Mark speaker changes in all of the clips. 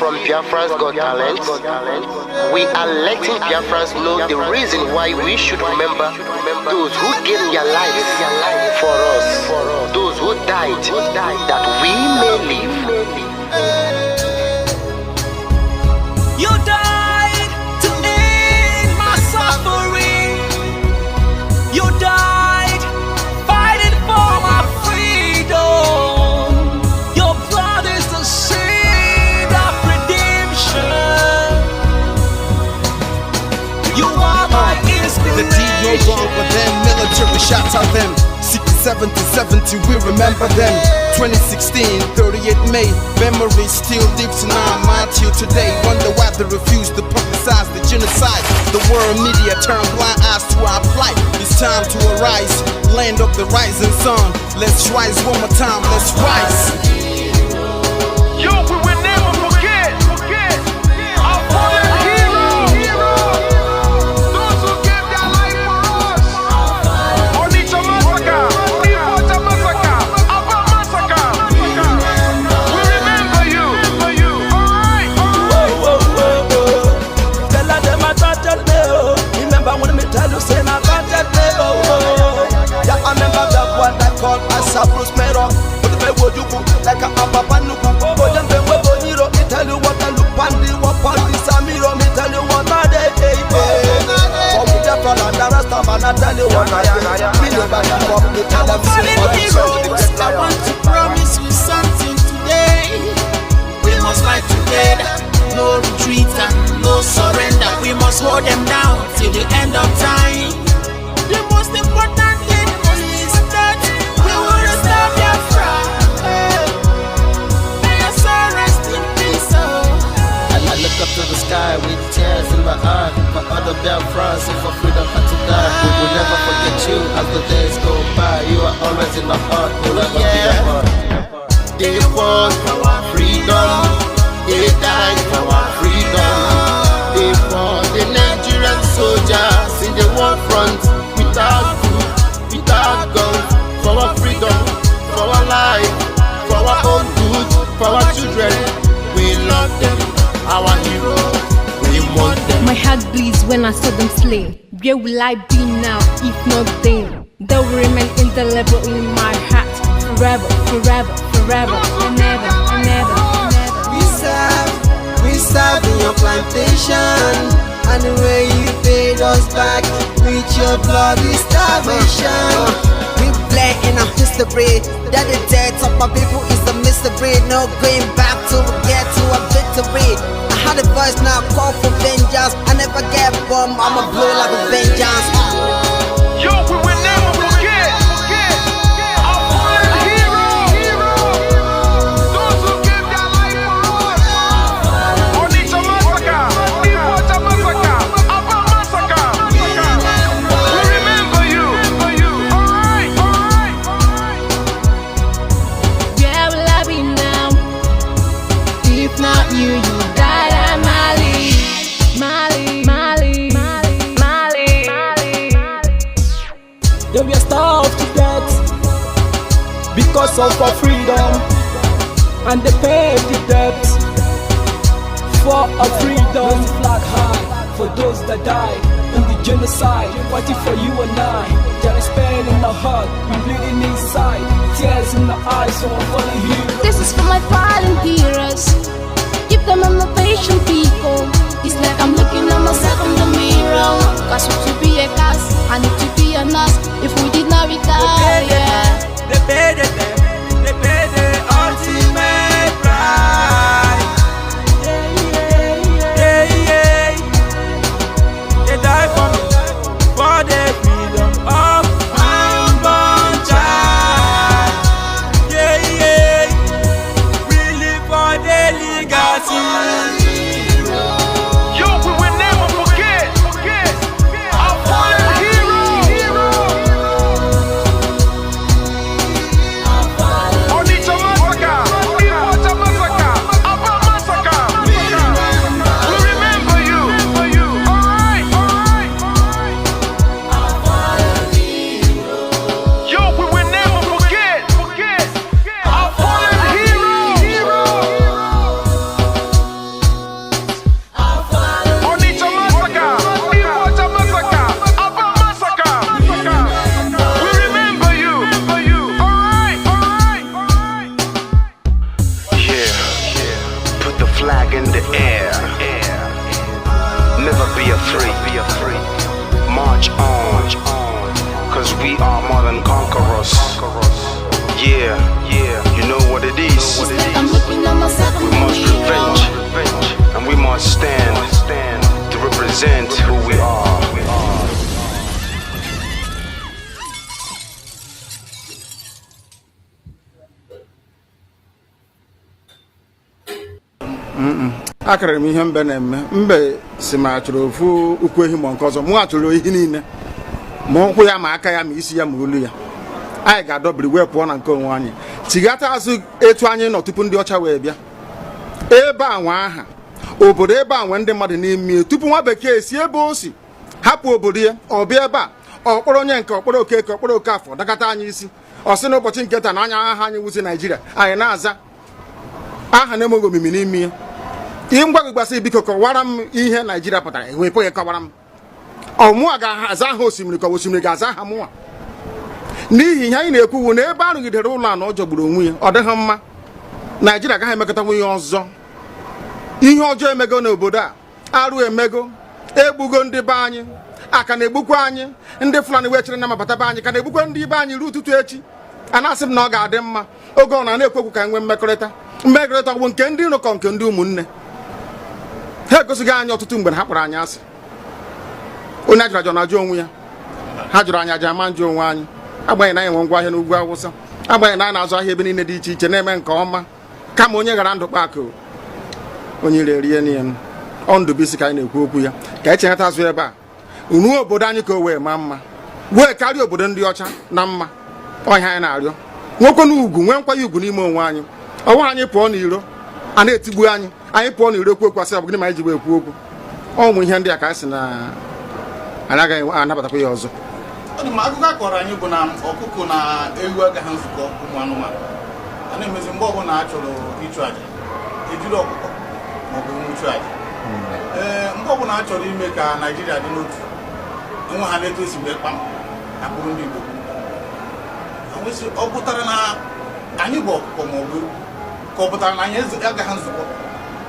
Speaker 1: from Biafrans Got Talent. We are letting Biafrans know the reason why we should remember those who gave their lives for us, those who died that we may live.
Speaker 2: You died to end my suffering. You died fighting for my freedom. Your blood is the seed of redemption. You are my inspiration.
Speaker 3: The deed no wrong with them, military shots at them. 67 to 70, we remember them. 2016, 38 May, memory still lives in our mind till today. Wonder why they refuse to publicize the genocide. The world media turn blind eyes to our plight. It's time to arise, land of the rising sun. Let's rise one more time, let's rise.
Speaker 4: Yo, we will never forget our fallen heroes, those who gave their life for us. Onitsha massacre, Iwata massacre, Aba massacre. We remember you. Alright.
Speaker 2: Tell them I got that day. Remember when me tell you say I got that day. Yeah, I remember that one that called us a Bruce Mero. But the way you go like a Papa Nuku. But then when we hero, me tell you what I look pandi, what pandi Samiro, me tell you what I day. For me the front and the rest of man, I tell you what I do. Me nobody come, me tell them say what I do.
Speaker 5: I want to promise you something today. We must fight together, no retreat and no surrender. We must hold them down till the end of time. The most important thing is that we will restore Biafra. May your soul rest in peace.
Speaker 3: I look up to the sky with tears in my eye. For other Biafrans, if for freedom had to die, we will never forget you as the days go by. You are always in my heart, forever be a part.
Speaker 1: They fought for our freedom, they died for our freedom. They fought the Nigerian soldiers in the war front, without food, without guns, for our freedom, for our life, for our own good, for our children. We love them, our heroes, we want them.
Speaker 6: My heart bleeds when I saw them slain. Where will I be now if not then? They will remain indelible in my heart forever, forever, forever, and ever, and ever, and ever.
Speaker 7: We serve in your plantation, and the way you paid us back with your bloody starvation. We bled in our history, that the death of our people is a mystery. No going back to get to a victory. I had a voice now, call for vengeance. I never get bombed, I'ma blow like a vengeance.
Speaker 4: Yo, we will never forget our fallen heroes, those who gave their life for us. Onitsha massacre, Iwata massacre, Aba massacre. We remember you. Alright.
Speaker 6: Where will I be now? If not you, you died at Mali.
Speaker 2: They were starved to death because of our freedom, and they paid the debt for our freedom. Flag high for those that died in the genocide, fighting for you and I. There is pain in our heart, we bleeding inside, tears in the eyes for our fallen heroes.
Speaker 8: This is for my fallen heroes. Give them a motivation, people. It's like I'm looking at myself in the mirror. Cause to be a gas, I need to be a nurse. If we did not retire,
Speaker 2: They paid the ultimate price. They died for me, for the freedom of my unborn child. We live for the legacy.
Speaker 4: Yo, we
Speaker 9: free. March on, cause we are more than conquerors. Yeah, you know what it is.
Speaker 8: I'm looking at myself in
Speaker 9: We
Speaker 8: the
Speaker 9: must
Speaker 8: mirror.
Speaker 9: revenge, and we must stand to represent who we are.
Speaker 10: akara m ihe mbe na-eme mbe si ma chọrọ ofu ukwu ehi ma nke ọzọ mụ achọrọ ihe niile ma ụkwụ ya ma aka ya ma isi ya ma olu ya anyị ga-adọbiri wee pụọ na nke onwe anyị tighata azụ etu anyị nọ tupu ndị ọcha wee bịa ebe a nwa aha obodo ebe a nwe ndị mmadụ n'ime tupu nwa bekee si ebe o si hapụ obodo ya ọ bịa ebe a ọkpọrọ onye nke ọkpọrọ okeke ọkpọrọ okafọ dakata anyị isi ọ sị n'ụbọchị nke taa na anya aha anyị wuzi Naijiria anyị na-aza aha na-enweghị omimi n'ime ya ihe ngwa gị gbasị biko kọwara m ihe Naijiria pụtara enwepụghị kọwara m ọmụa ga-aza aha osimiri ka osimiri ga-aza aha mụnwa n'ihi ihe anyị na-ekwuwu na ebe a rụgidere ụlọ a na ọ jọgburu onwe ya ọ dịghị mma Naijiria agaghị emekọtanwu ihe ọzọ ihe ọjọọ emego n'obodo a arụ emego egbugo ndị be anyị aka na-egbukwa anyị ndị Fulani wee chere na mabata be anyị ka na-egbukwa ndị be anyị ruo ụtụtụ echi a na-asị m na ọ ga-adị mma oge ọ na-ekwekwu ka nwee mmekọrịta bụ nke ndị iro kọ nke ndị ụmụnne ha egosighị anyị ọtụtụ mgbe na ha kpọrọ anyị asị onye ajụrụ ajụ na-ajụ onwe ya ha jụrụ anyị aja ama njụ onwe anyị agbanyeghị na anyị nwe ngwa ahịa n'ugwu Awụsa agbanyeghị na anyị na-azụ ahịa ebe niile dị iche iche na-eme nke ọma kama onye gara ndụ kpakụ onye ire rie n'ihe ọ Ndụbụisi ka anyị na-ekwu okwu ya ka anyị cheghata azụ ebe a ruo obodo anyị ka o wee maa mma wee karịa obodo ndị ọcha na mma ọhịa anyị na-arịọ nwekwe na ugwu nwee nkwanye ugwu n'ime onwe anyị ọnwa anyị pụọ n'iro a na-etigbu anyị pụọ n'iro ekwu okwu asị ọ bụ gịnị ma anyị ji wee ekwu okwu ọnwụ ihe ndị a ka anyị sị na anaghị anabatakwa ya ọzọ
Speaker 11: akụkọ a kọrọ anyị bụ na ọkụkọ na ewu agaghị nzukọ ụmụ anụmanụ a na-emezi mgbe ọbụla a chọrọ ịchụ aja ejiri ọkụkọ maọbụ nwụchụ aja mgbe ọbụla a chọrọ ime ka Naijiria dị n'otu enwe ha na-etu esi wee kpam akpụrụ ndị Igbo ọ pụtara na anyị bụ ọkụkọ maọbụ ka ọ pụtara na anyị agaghị nzukọ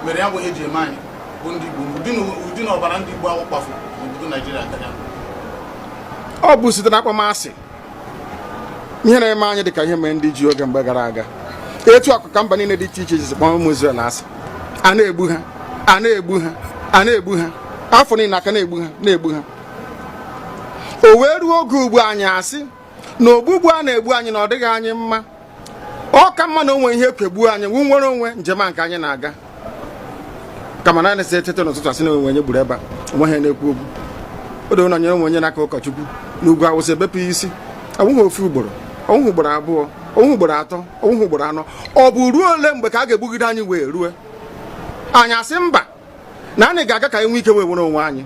Speaker 11: mere ya bụ ihe eji eme anyị bụ ndị Igbo ụdị na ọbara ndị Igbo ahụ kpafu n'obodo Naijiria agaghị
Speaker 10: ọ bụ site na akpọmasị ihe na-eme anyị dịka ihe mere ndị ji oge mgbe gara aga etu akụka mba niile dị iche iche ji kpọọ ụmụ Izrel asị a na-egbu ha afọ niile aka na-egbu ha o wee ruo oge ugbu anyị asị na ogbugbu a na-egbu anyị na ọ dịghị anyị mma ọ ka mma na onwe ihe ekegbuo anyị wu nwere onwe njem a nke anyị na-aga kama na na-esi etete n'ụtụtụ asị na onwe onye gburu ebe a onwe ha na-ekwu okwu o doo na onye onwe onye n'aka ụkọchukwu n'ugwu Awụsa ebepụ isi ọnwụghị ofu ugboro ọnwụghị ugboro abụọ ọnwụghị ugboro atọ ọnwụghị ugboro anọ ọ bụ ruo ole mgbe ka a ga-egbugide anyị wee rue anyị asị mba na anyị ga-aga ka anyị nwee ike wee nwere onwe anyị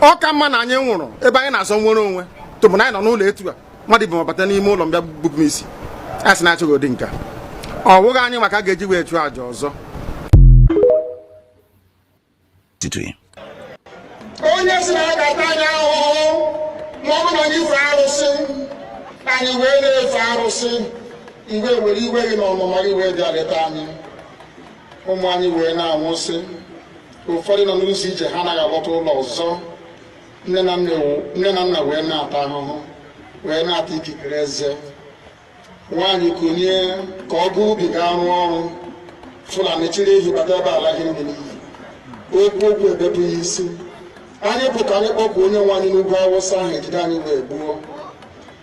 Speaker 10: ọ ka mma na anyị nwụrụ ebe anyị na-azọ nwere onwe tụbụ na anyị nọ n'ụlọ etu a mmadụ ibe mabata n'ime ụlọ mbịa bupụ m isi a sị na achọghị ụdị nka ọ bụghị anyị maka a ga-eji wee chụọ àjà ọzọ
Speaker 1: onye si na ya ga-ata anyị ahụhụ ma ọ bụrụ na anyị fee arụsị anyị wee na-efe arụsị mgbe were iwe gị na ọmụma gị wee bịa leta anyị ụmụ anyị wee na-anwụsị ụfọdụ nọ n'ụzọ ije ha anaghị alọta ụlọ ọzọ nne na nna wee na-ata ahụhụ wee na-ata ikikere eze nwaanyị konye ka ọ gaa ubi gaa rụọ ọrụ Fulani chiri ehi bata ebe ala ihe ndị n'iyi okwu ebepụ ya isi anyị bụ ka anyị kpọpụ onye nwe anyị n'ugwu Awụsa ahụ ejide anyị wee gbuo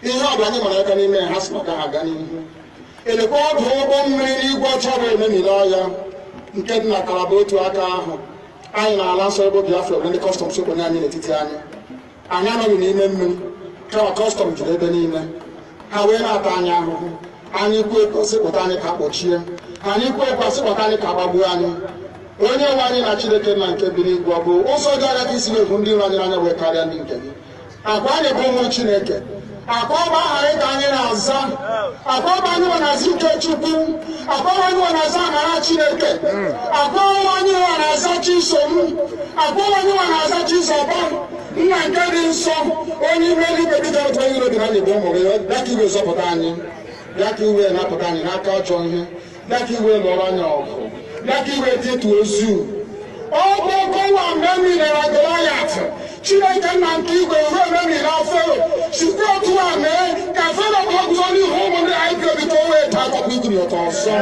Speaker 1: ihe ọbụ anyị mara aka n'ime ha si maka ha aga n'ihu elekwa ọdụ ụgbọ mmiri n'igwe ọcha bụ ememiri ọhịa nke dị na Kalaba otu aka ahụ anyị na-ala nsọ ebe Biafra bụ ndị kọstọm sokonye anyị n'etiti anyị anọghị n'ime mmiri kama kọstọm juru ebe niile ha wee na-ata anyị ahụhụ anyị kwuo sịpụta anyị ka kpọchie anyị kwuo sịpụta anyị ka gbagbuo anyị onye nwe anyị na Chineke na nke bi n'igwe ọ bụ ụzọ dị agaghị isi wepụ ndị iro anyị n'anya wee karịa ndị nke gị akwa anyị bụ ụmụ Chineke akwa ọba aha anyị ka anyị na-aza akwa ọba anyị nwe na-aza ike Chukwu akwa ọba anyị nwe na-aza amara Chineke akwa ọba anyị nwe na-aza Chisom akwa ọba anyị nwe na-aza Chizọba nna nke dị nsọ onye ime eluigwe dị ka otu onye iro dị na anyị bụ ụmụ gị bịa ka iwe zọpụta anyị bịa ka iwe napụta anyị n'aka ọjọọ ihe bịa ka iwe lụọrọ anyị ọgụ bịa ka iwe dịtụ ozu ọ bụ kọwa mgbe mmiri na Goliath
Speaker 12: Chineke nna nke igwe ruo ememiri na fero sikwa otu a mee ka fero ka ọ guzo n'ihu ụmụnne anyị bi obi ka o wee daa akwụkwọ igiri ọtọ ọzọ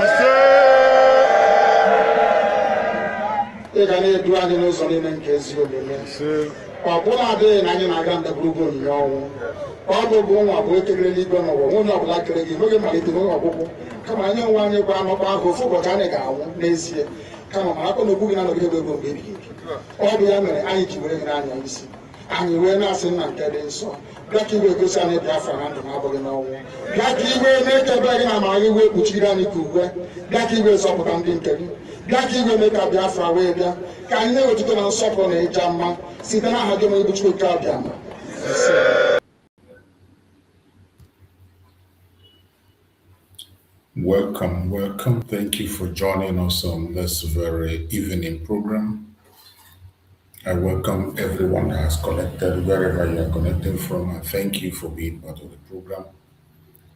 Speaker 12: ị ga na-edu anyị n'ụzọ niile nke ezi omume ọ bụla adịghị na anyị na-aga ndagwurugwu onyinye ọnwụ ọ bụ nwa bụ ekele eluigwe n'ụwa nwunye ọbụla kere gị nweghị mmalite nweghị ọgwụgwụ kama anyị onwe anyị kwa anọkwa ahụ ofu ụbọchị anyị ga-anwụ n'ezie kama ma akọ na ogbu gị na nọgide ego mgbe ebighị ebi ọ bụ ya mere anyị ji were gị n'anya isi anyị wee na-asị nna nke dị nsọ bịa ka iwe gosi anyị Biafra na ndụ na-abụghị n'ọnwụ bịa ka iwe mee ka ebe gị na amara gị wee kpuchiri anyị ka uwe bịa ka iwe zọpụta ndị nke gị bịa ka iwe mee ka Biafra wee bịa ka anyị na-ewetụta na nsọpụrụ na ịja mma site n'aha gị onye bụ Chukwu nke abịa ma
Speaker 13: Welcome, welcome. Thank you for joining us on this very evening program. I welcome everyone that has connected wherever you are connecting from, and thank you for being part of the program.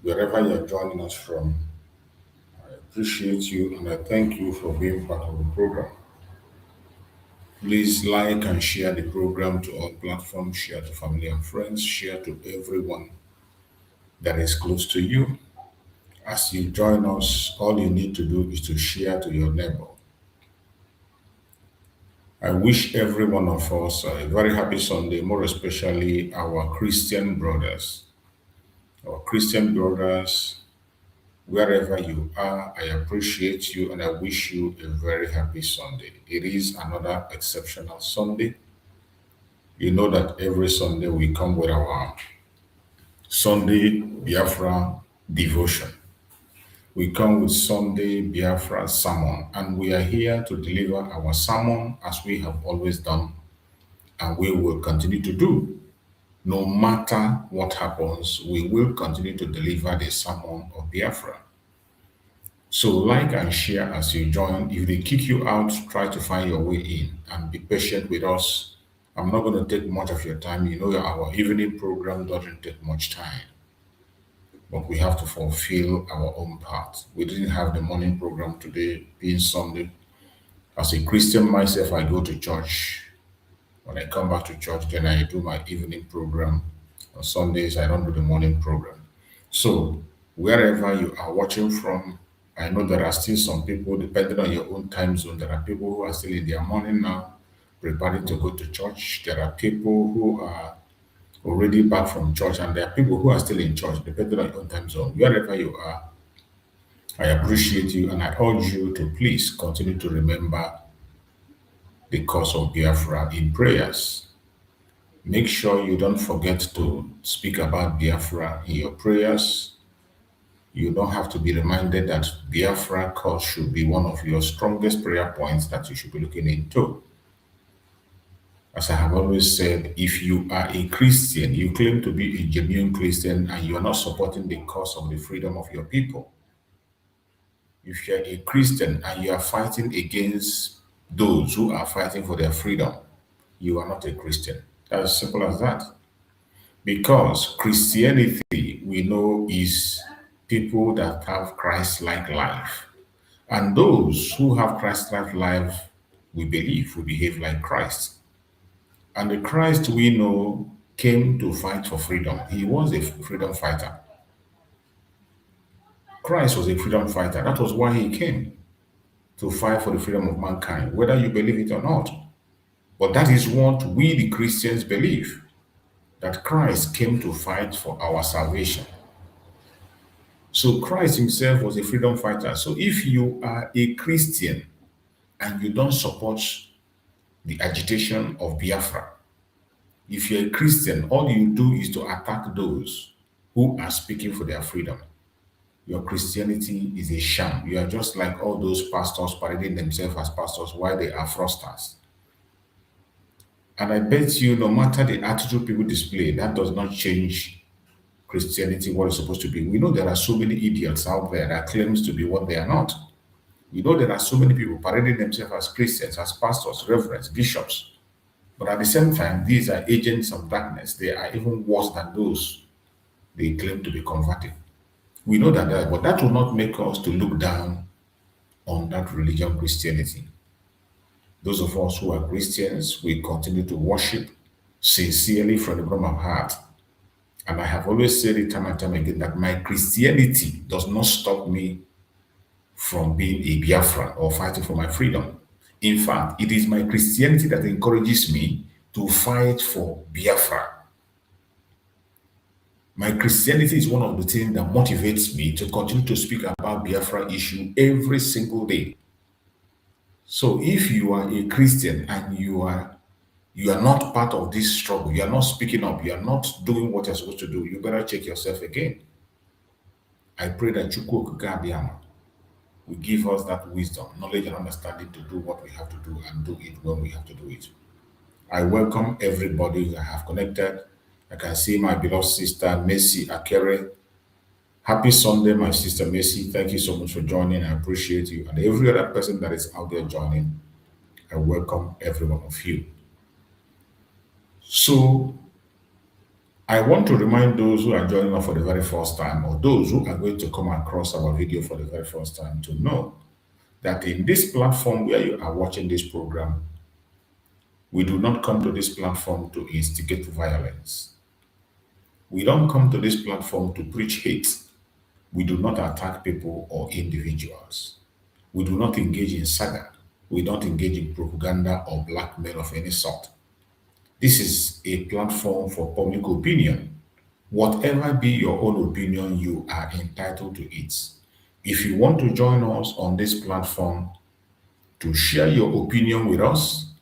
Speaker 13: Wherever you are joining us from, I appreciate you and I thank you for being part of the program. Please like and share the program to all platforms, share to family and friends, share to everyone that is close to you. As you join us, all you need to do is to share to your neighbor. I wish every one of us a very happy Sunday, more especially our Christian brothers. Our Christian brothers, wherever you are, I appreciate you and I wish you a very happy Sunday. It is another exceptional Sunday. You know that every Sunday we come with our Sunday Biafra devotion. We come with Sunday Biafra sermon, and we are here to deliver our sermon as we have always done, and we will continue to do. No matter what happens, we will continue to deliver the sermon of Biafra. So like and share as you join. If they kick you out, try to find your way in and be patient with us. I'm not going to take much of your time. You know our evening program doesn't take much time. But we have to fulfill our own part. We didn't have the morning program today, being Sunday. As a Christian myself, I go to church. When I come back to church, then I do my evening program. On Sundays, I don't do the morning program. So, wherever you are watching from, I know there are still some people, depending on your own time zone, there are people who are still in their morning now, preparing to go to church. There are people who are already back from church, and there are people who are still in church, depending on your own time zone. Wherever you are, I appreciate you and I urge you to please continue to remember the cause of Biafra in prayers. Make sure you don't forget to speak about Biafra in your prayers. You don't have to be reminded that Biafra cause should be one of your strongest prayer points that you should be looking into. As I have always said, if you are a Christian, you claim to be a genuine Christian and you are not supporting the cause of the freedom of your people. If you are a Christian and you are fighting against those who are fighting for their freedom, you are not a Christian. That's as simple as that. Because Christianity, we know, is people that have Christ-like life. And those who have Christ-like life, we believe, will behave like Christ. And the Christ we know came to fight for freedom. He was a freedom fighter. Christ was a freedom fighter. That was why he came, to fight for the freedom of mankind, whether you believe it or not. But that is what we, the Christians, believe, that Christ came to fight for our salvation. So Christ himself was a freedom fighter. So if you are a Christian and you don't support the agitation of Biafra, if you're a Christian, all you do is to attack those who are speaking for their freedom. Your Christianity is a sham. You are just like all those pastors parading themselves as pastors while they are fraudsters. And I bet you, no matter the attitude people display, that does not change Christianity what it's supposed to be. We know there are so many idiots out there that claims to be what they are not. We know there are so many people parading themselves as Christians, as pastors, reverends, bishops. But at the same time, these are agents of darkness. They are even worse than those they claim to be converted. We know that, but that will not make us to look down on that religion, Christianity. Those of us who are Christians, we continue to worship, sincerely from the bottom of my heart. And I have always said it time and time again that my Christianity does not stop me from being a Biafran or fighting for my freedom. In fact, it is my Christianity that encourages me to fight for Biafra. My Christianity is one of the things that motivates me to continue to speak about Biafra issue every single day. So if you are a Christian and you are not part of this struggle, you are not speaking up, you are not doing what you're supposed to do, you better check yourself again. I pray that Chukwu Okike Abiyama will give us that wisdom, knowledge, and understanding to do what we have to do and do it when we have to do it. I welcome everybody that have connected. I can see my beloved sister, Mercy Akere. Happy Sunday, my sister Mercy. Thank you so much for joining. I appreciate you. And every other person that is out there joining, I welcome every one of you. So, I want to remind those who are joining us for the very first time, or those who are going to come across our video for the very first time, to know that in this platform where you are watching this program, we do not come to this platform to instigate violence. We don't come to this platform to preach hate. We do not attack people or individuals. We do not engage in saga. We don't engage in propaganda or blackmail of any sort. This is a platform for public opinion. Whatever be your own opinion, you are entitled to it. If you want to join us on this platform to share your opinion with us,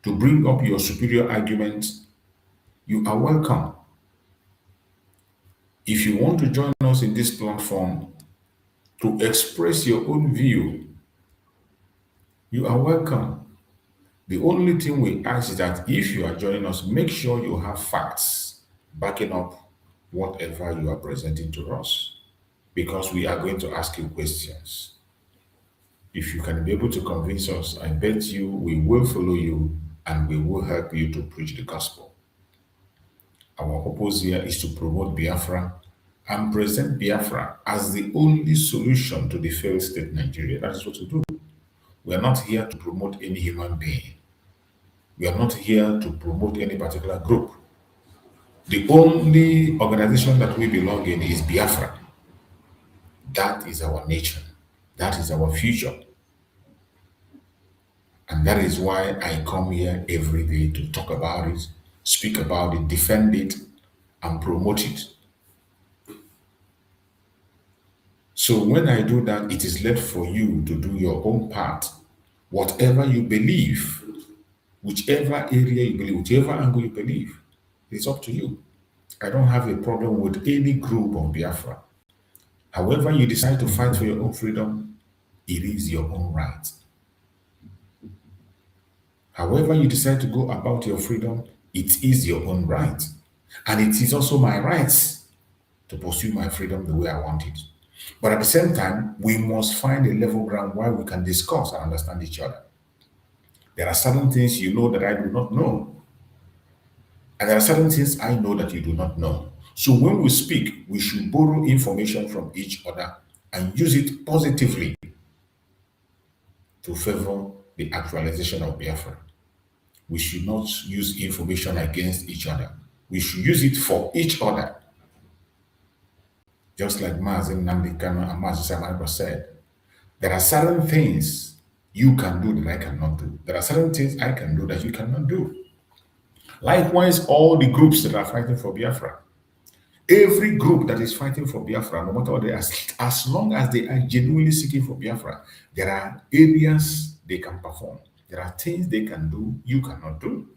Speaker 13: to bring up your superior arguments, you are welcome. If you want to join us in this platform to express your own view, you are welcome. The only thing we ask is that if you are joining us, make sure you have facts backing up whatever you are presenting to us, because we are going to ask you questions. If you can be able to convince us, I bet you we will follow you and we will help you to preach the gospel. Our purpose here is to promote Biafra and present Biafra as the only solution to the failed state Nigeria. That is what we do. We are not here to promote any human being. We are not here to promote any particular group. The only organization that we belong in is Biafra. That is our nature. That is our future. And that is why I come here every day to talk about it, speak about it, defend it, and promote it. So when I do that, it is left for you to do your own part. Whatever you believe, whichever area you believe, whichever angle you believe, it's up to you. I don't have a problem with any group of Biafra. However you decide to fight for your own freedom, it is your own right. However you decide to go about your freedom, it is your own right. And it is also my right to pursue my freedom the way I want it. But at the same time, we must find a level ground where we can discuss and understand each other. There are certain things you know that I do not know. And there are certain things I know that you do not know. So when we speak, we should borrow information from each other and use it positively to favor the actualization of Biafra. We should not use information against each other. We should use it for each other. Just like Nnamdi Kanu and Mazi said, there are certain things you can do that I cannot do. There are certain things I can do that you cannot do. Likewise, all the groups that are fighting for Biafra, every group that is fighting for Biafra, no matter what they are, as long as they are genuinely seeking for Biafra, there are areas they can perform. There are things they can do you cannot do.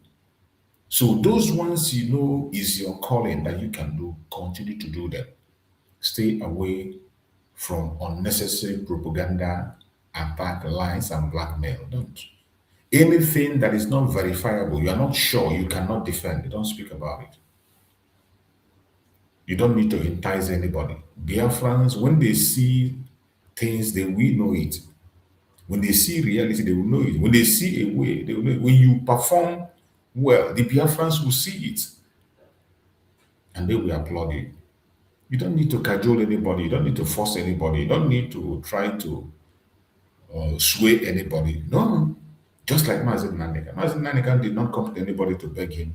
Speaker 13: So those ones you know is your calling that you can do, continue to do them. Stay away from unnecessary propaganda, attack, lies, and blackmail. Don't. Anything that is not verifiable, you are not sure, you cannot defend. Don't speak about it. You don't need to entice anybody. Biafrans, when they see things, they will know it. When they see reality, they will know it. When they see a way, they will know it. When you perform well, the Biafrans will see it. And they will applaud you. You don't need to cajole anybody. You don't need to force anybody. You don't need to try to sway anybody. No. Just like Mazi Nnamdi Kanu. Mazi Nnamdi Kanu did not come to anybody to beg him.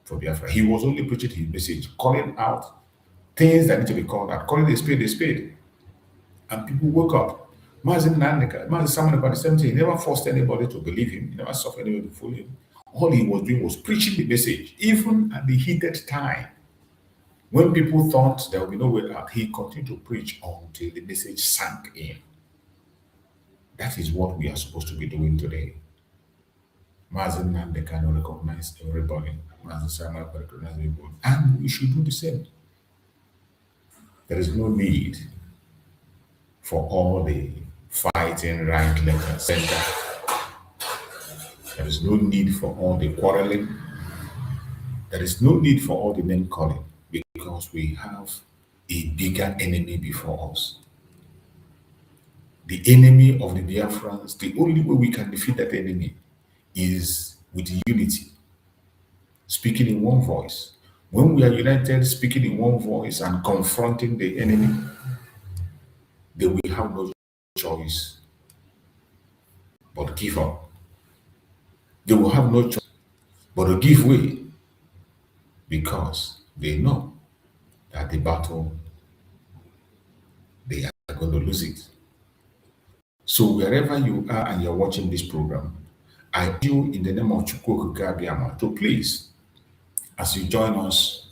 Speaker 13: for Biafra. He was only preaching his message, calling out things that need to be called out, calling a spade a spade. And people woke up. Mazin Nandeka, Mazin Samuel about the same thing. He never forced anybody to believe him. He never suffered anybody to follow him. All he was doing was preaching the message, even at the heated time. When people thought there would be no way out, he continued to preach until the message sank in. That is what we are supposed to be doing today. Mazin Nnamdi Kanu recognized everybody. Mazin Samuel recognized everybody. And we should do the same. There is no need for all the fighting right, left, and center. There is no need for all the quarreling. There is no need for all the name calling because we have a bigger enemy before us. The enemy of the Biafrans, the only way we can defeat that enemy is with unity, speaking in one voice. When we are united, speaking in one voice and confronting the enemy, then we have no choice but give up. They will have no choice but to give way because they know that the battle, they are going to lose it. So wherever you are and you're watching this program, I beg you in the name of Chukwu Abiyama to please, as you join us,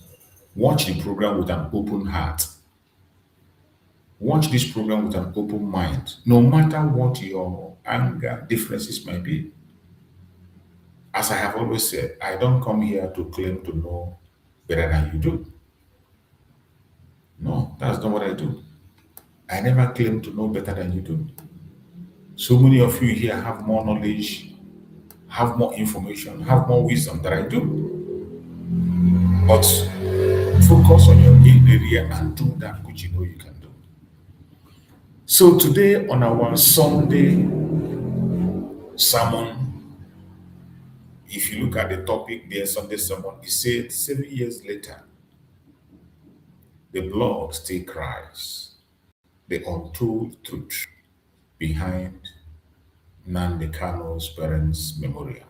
Speaker 13: watch the program with an open heart. Watch this program with an open mind, no matter what your anger differences might be. As I have always said, I don't come here to claim to know better than you do. No, that's not what I do. I never claim to know better than you do. So many of you here have more knowledge, have more information, have more wisdom than I do. But focus on your main area and do that which you know you can do. So today on our Sunday sermon, if you look at the topic there, Sunday sermon, it said 7 years later, the blood still cries, the untold truth behind Nnamdi Kanu's parents' memorial.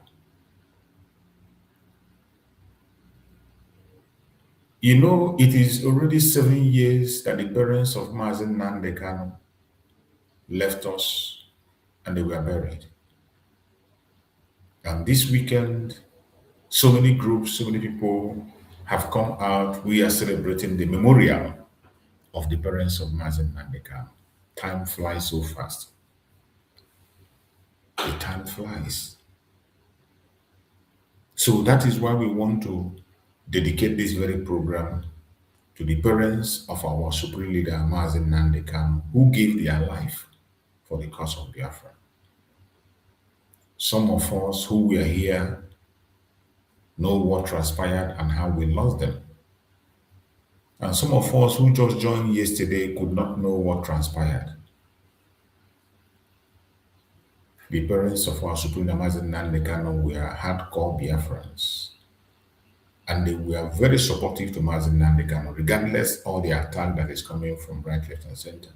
Speaker 13: You know, it is already 7 years that the parents of Mazen Nnamdi Kanu left us and they were buried. And this weekend, so many groups, so many people have come out. We are celebrating the memorial of the parents of Mazen Nnamdi Kanu. Time flies so fast. The time flies. So that is why we want to dedicate this very program to the parents of our supreme leader, Mazen Nnamdi Kanu, who gave their life for the cause of Biafra. Some of us who were here know what transpired and how we lost them. And some of us who just joined yesterday could not know what transpired. The parents of our supreme leader, Mazen Nnamdi Kanu, were hardcore Biafrans. And they were very supportive to Mazen Nnamdi Kanu, regardless of all the attack that is coming from right, left, and center.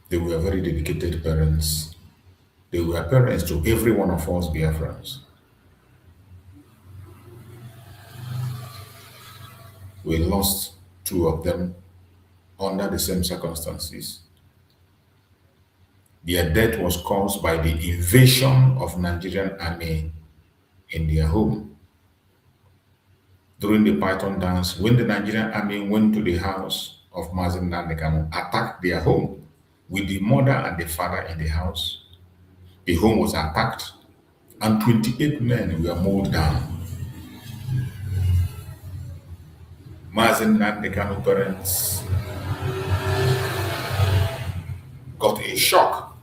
Speaker 13: They were very dedicated parents. They were parents to every one of us Biafrans. We lost two of them under the same circumstances. Their death was caused by the invasion of Nigerian army in their home. During the Python dance, when the Nigerian army went to the house of Mazen Nnamdi Kanu, attacked their home with the mother and the father in the house, the home was attacked and 28 men were mowed down. Mazen Nnamdi Kanu parents got a shock.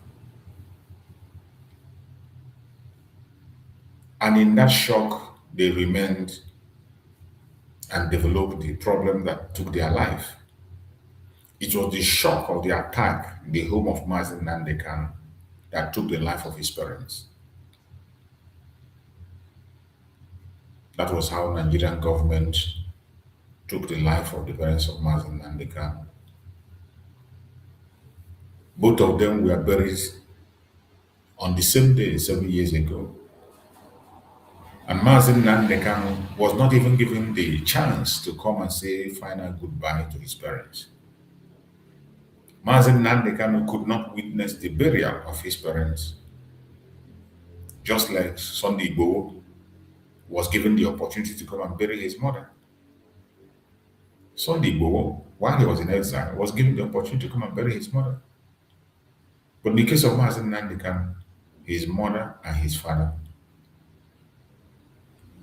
Speaker 13: And in that shock, they remained and developed the problem that took their life. It was the shock of the attack in the home of Mazen Nnamdi Kanu that took the life of his parents. That was how Nigerian government took the life of the parents of Mazen Nnamdi Kanu. Both of them were buried on the same day 7 years ago. And Mazen Nnamdi Kanu was not even given the chance to come and say final goodbye to his parents. Mazen Nnamdi Kanu could not witness the burial of his parents, just like Sunday Igboho was given the opportunity to come and bury his mother. Sunday Igboho, while he was in exile, was given the opportunity to come and bury his mother. But in the case of Mazen Nnamdi Kanu, his mother and his father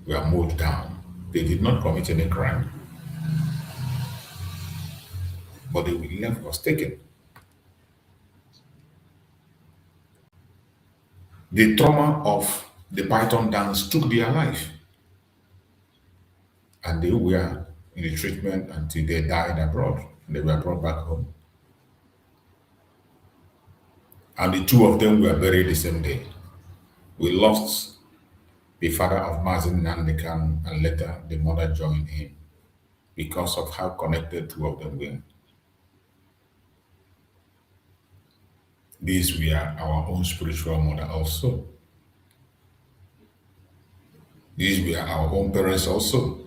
Speaker 13: were mowed down. They did not commit any crime, but the life was taken. The trauma of the Python dance took their life, and they were in the treatment until they died abroad. They were brought back home. And the two of them were buried the same day. We lost the father of Mazen Nnamdi Kanu, and later the mother joined him because of how connected two of them were. These were our own spiritual mother also. These were our own parents also.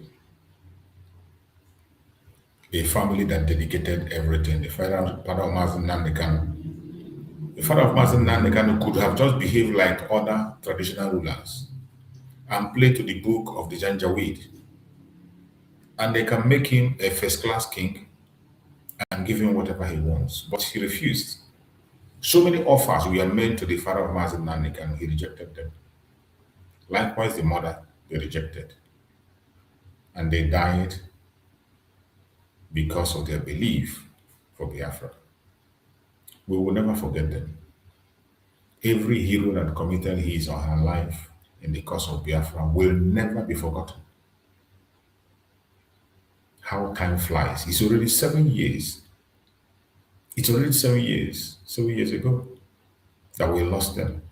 Speaker 13: A family that dedicated everything. The father of Mazen Nnamdi Kanu. The father of Mazen Nnamdi Kanu could have just behaved like other traditional rulers and play to the book of the Janjaweed. And they can make him a first-class king and give him whatever he wants. But he refused. So many offers were made to the father of Mazen Nnamdi Kanu, he rejected them. Likewise, the mother, they rejected. And they died because of their belief for Biafra. We will never forget them. Every hero that committed his or her life in the cause of Biafra will never be forgotten. How time flies. It's already 7 years. It's already 7 years ago that we lost them.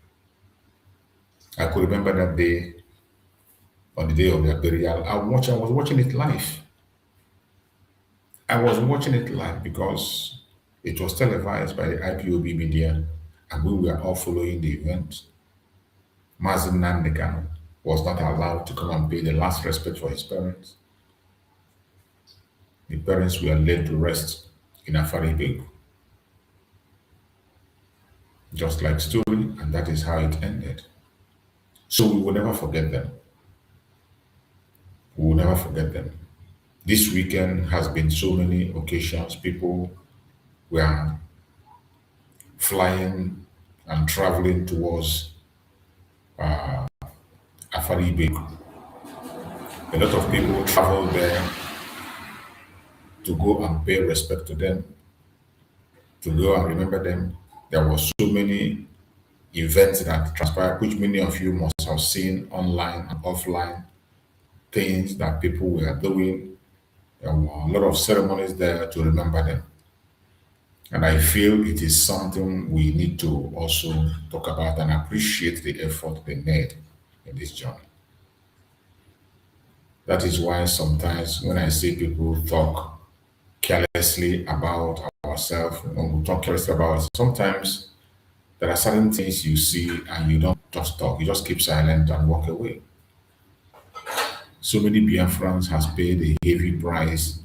Speaker 13: I could remember that day, on the day of their burial. I was watching it live. I was watching it live because it was televised by the IPOB media, and we were all following the event. Mazen Nnamdi Kanu was not allowed to come and pay the last respect for his parents. The parents were laid to rest in Afaribegu. Just like story, and that is how it ended. So we will never forget them. We will never forget them. This weekend has been so many occasions. People were flying and traveling towards Afaribegu. A lot of people traveled there to go and pay respect to them, to go and remember them. There were so many events that transpired, which many of you must have seen online and offline, things that people were doing. There were a lot of ceremonies there to remember them. And I feel it is something we need to also talk about and appreciate the effort they made in this journey. That is why sometimes when I see people talk carelessly about ourselves, when we talk carelessly about ourselves, sometimes there are certain things you see and you don't just talk, you just keep silent and walk away. So many Biafrans has paid a heavy price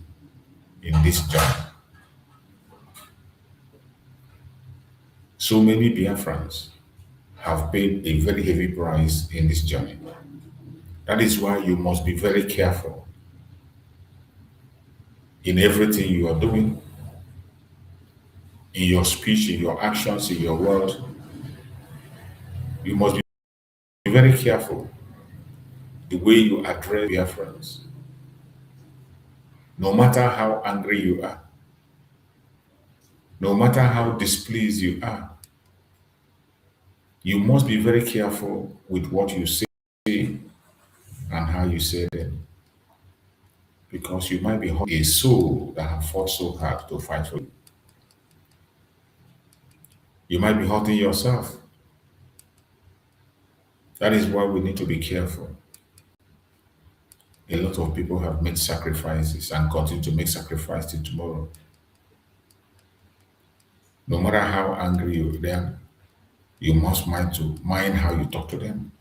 Speaker 13: in this journey. So many Biafrans have paid a very heavy price in this journey. That is why you must be very careful in everything you are doing, in your speech, in your actions, in your words. You must be very careful the way you address Biafrans. No matter how angry you are, no matter how displeased you are, you must be very careful with what you say and how you say them. Because you might be hurting a soul that have fought so hard to fight for you. You might be hurting yourself. That is why we need to be careful. A lot of people have made sacrifices and continue to make sacrifices till tomorrow. No matter how angry you are, You must mind how you talk to them.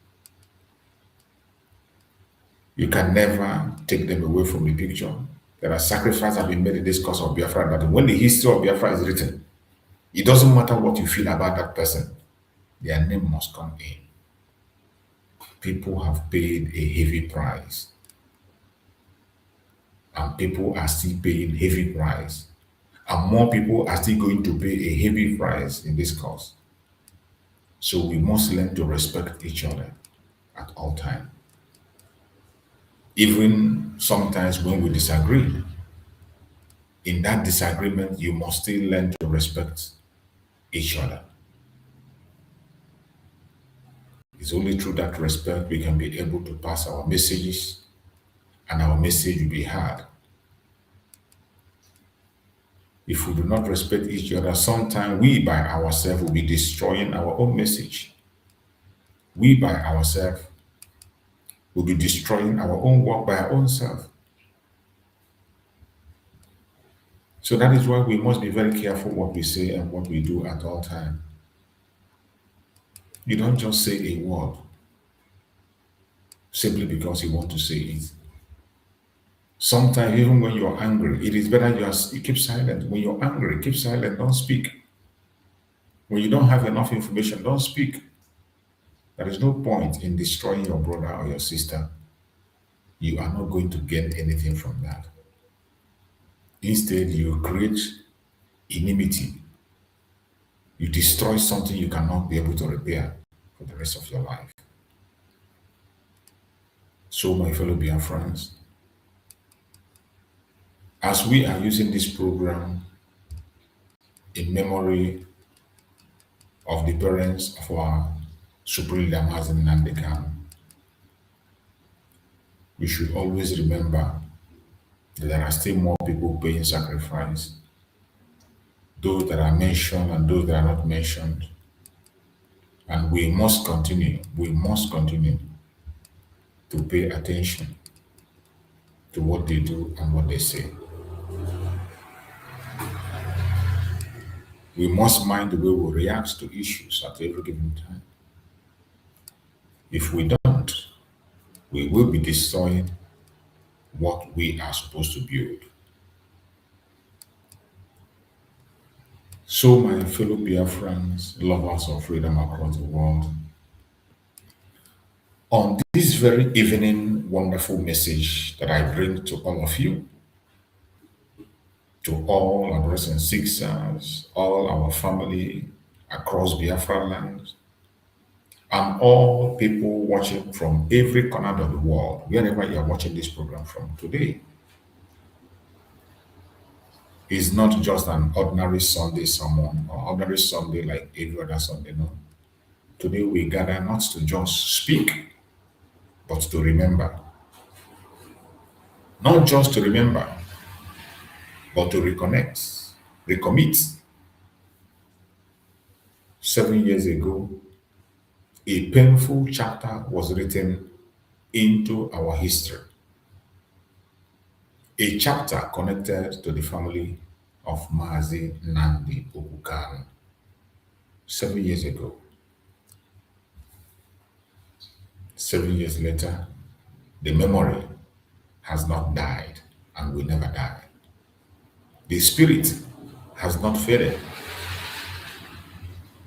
Speaker 13: You can never take them away from the picture. There are sacrifices have been made in this cause of Biafra that when the history of Biafra is written, it doesn't matter what you feel about that person, their name must come in. People have paid a heavy price, and people are still paying heavy price, and more people are still going to pay a heavy price in this cause. So we must learn to respect each other at all times. Even sometimes when we disagree, in that disagreement, you must still learn to respect each other. It's only through that respect we can be able to pass our messages and our message will be heard. If we do not respect each other, sometimes we by ourselves will be destroying our own message. We by ourselves will be destroying our own work by our own self. So that is why we must be very careful what we say and what we do at all times. You don't just say a word simply because you want to say it. Sometimes even when you're angry, it is better you keep silent. When you're angry, keep silent, don't speak. When you don't have enough information, don't speak. There is no point in destroying your brother or your sister. You are not going to gain anything from that. Instead, you create enmity. You destroy something you cannot be able to repair for the rest of your life. So, my fellow Biafrans, as we are using this program in memory of the parents of our Supreme Leader Nnamdi Kanu, we should always remember that there are still more people paying sacrifice, those that are mentioned and those that are not mentioned. And we must continue to pay attention to what they do and what they say. We must mind the way we react to issues at every given time. If we don't, we will be destroying what we are supposed to build. So, my fellow Biafrans, lovers of freedom across the world, on this very evening, wonderful message that I bring to all of you, to all our brothers and sisters, all our family across Biafra land, and all people watching from every corner of the world, wherever you are watching this program from today, is not just an ordinary Sunday sermon or ordinary Sunday like every other Sunday. No. Today we gather not to just speak, but to remember. Not just to remember, but to reconnect, recommit. 7 years ago, a painful chapter was written into our history. A chapter connected to the family of Mazi Nnamdi Kanu 7 years ago. 7 years later, the memory has not died and will never die. The spirit has not faded.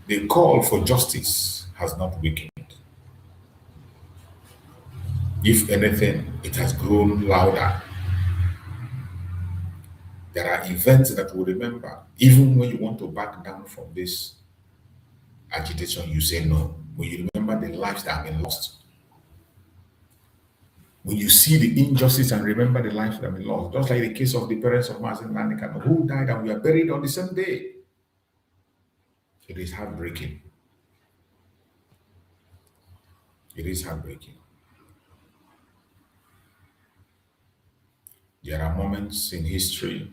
Speaker 13: The call for justice has not weakened. If anything, it has grown louder. There are events that we remember. Even when you want to back down from this agitation, you say no. When you remember the lives that have been lost, when you see the injustice and remember the lives that have been lost, just like the case of the parents of Nnamdi Kanu, who died and we are buried on the same day. It is heartbreaking. It is heartbreaking. There are moments in history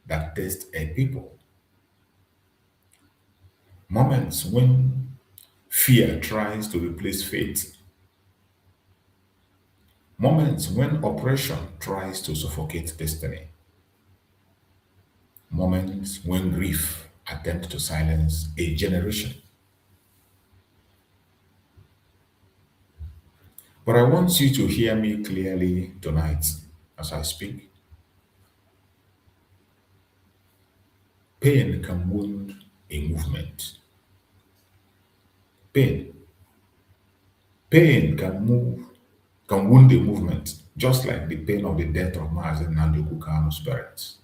Speaker 13: that test a people. Moments when fear tries to replace faith. Moments when oppression tries to suffocate destiny. Moments when grief attempts to silence a generation. But I want you to hear me clearly tonight as I speak. Pain can wound a movement. Pain. Pain can wound a movement, just like the pain of the death of Nnamdi Kanu's parents.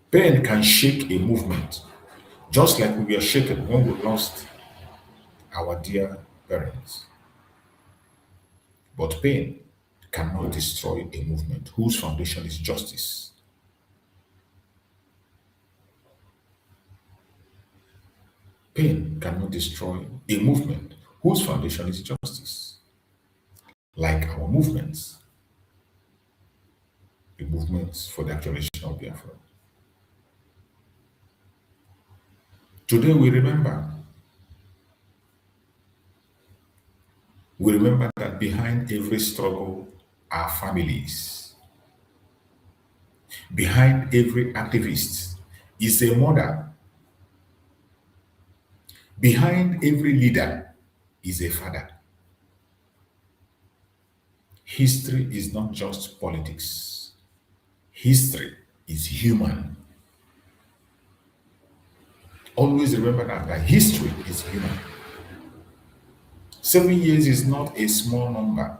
Speaker 13: Pain can shake a movement, just like we were shaken when we lost our dear parents. But pain cannot destroy a movement whose foundation is justice. Pain cannot destroy a movement whose foundation is justice. Like our movements, the movements for the actualization of Biafra. Today we remember that behind every struggle are families. Behind every activist is a mother. Behind every leader is a father. History is not just politics. History is human. Always remember that history is human. 7 years is not a small number.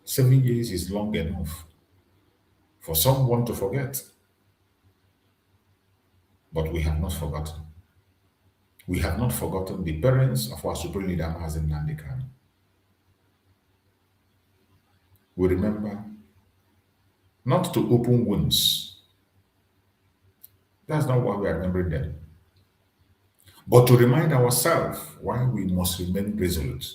Speaker 13: 7 years is long enough for someone to forget. But we have not forgotten. We have not forgotten the parents of our supreme leader, Nnamdi Kanu. We remember not to open wounds. That's not why we are remembering them. But to remind ourselves why we must remain resolute.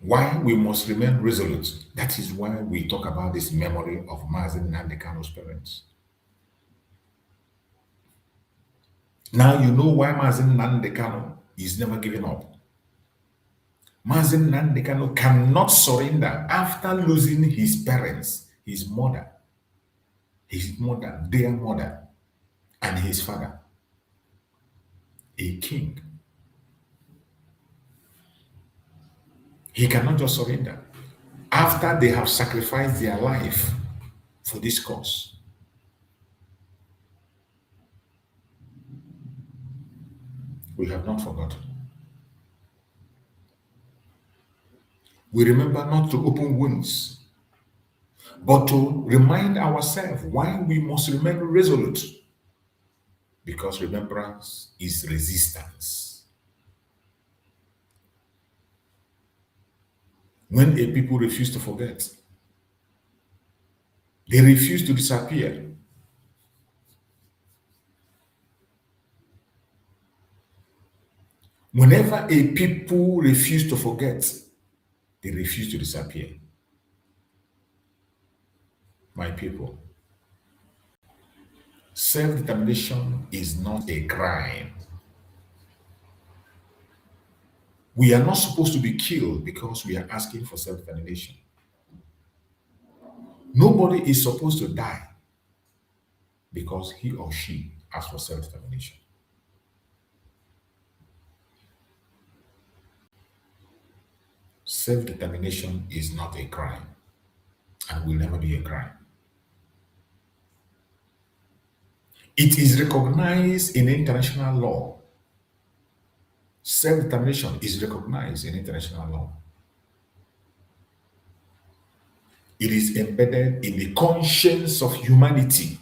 Speaker 13: Why we must remain resolute. That is why we talk about this memory of Nnamdi Kanu's parents. Now you know why Nnamdi Kanu is never giving up. Nnamdi Kanu cannot surrender after losing his parents, his mother, their mother, and his father, a king. He cannot just surrender after they have sacrificed their life for this cause. We have not forgotten. We remember not to open wounds, but to remind ourselves why we must remain resolute. Because remembrance is resistance. When a people refuse to forget, they refuse to disappear. Whenever a people refuse to forget, they refuse to disappear. My people, self-determination is not a crime. We are not supposed to be killed because we are asking for self-determination. Nobody is supposed to die because he or she asks for self-determination. Self-determination is not a crime and will never be a crime. It is recognized in international law. Self-determination is recognized in international law. It is embedded in the conscience of humanity.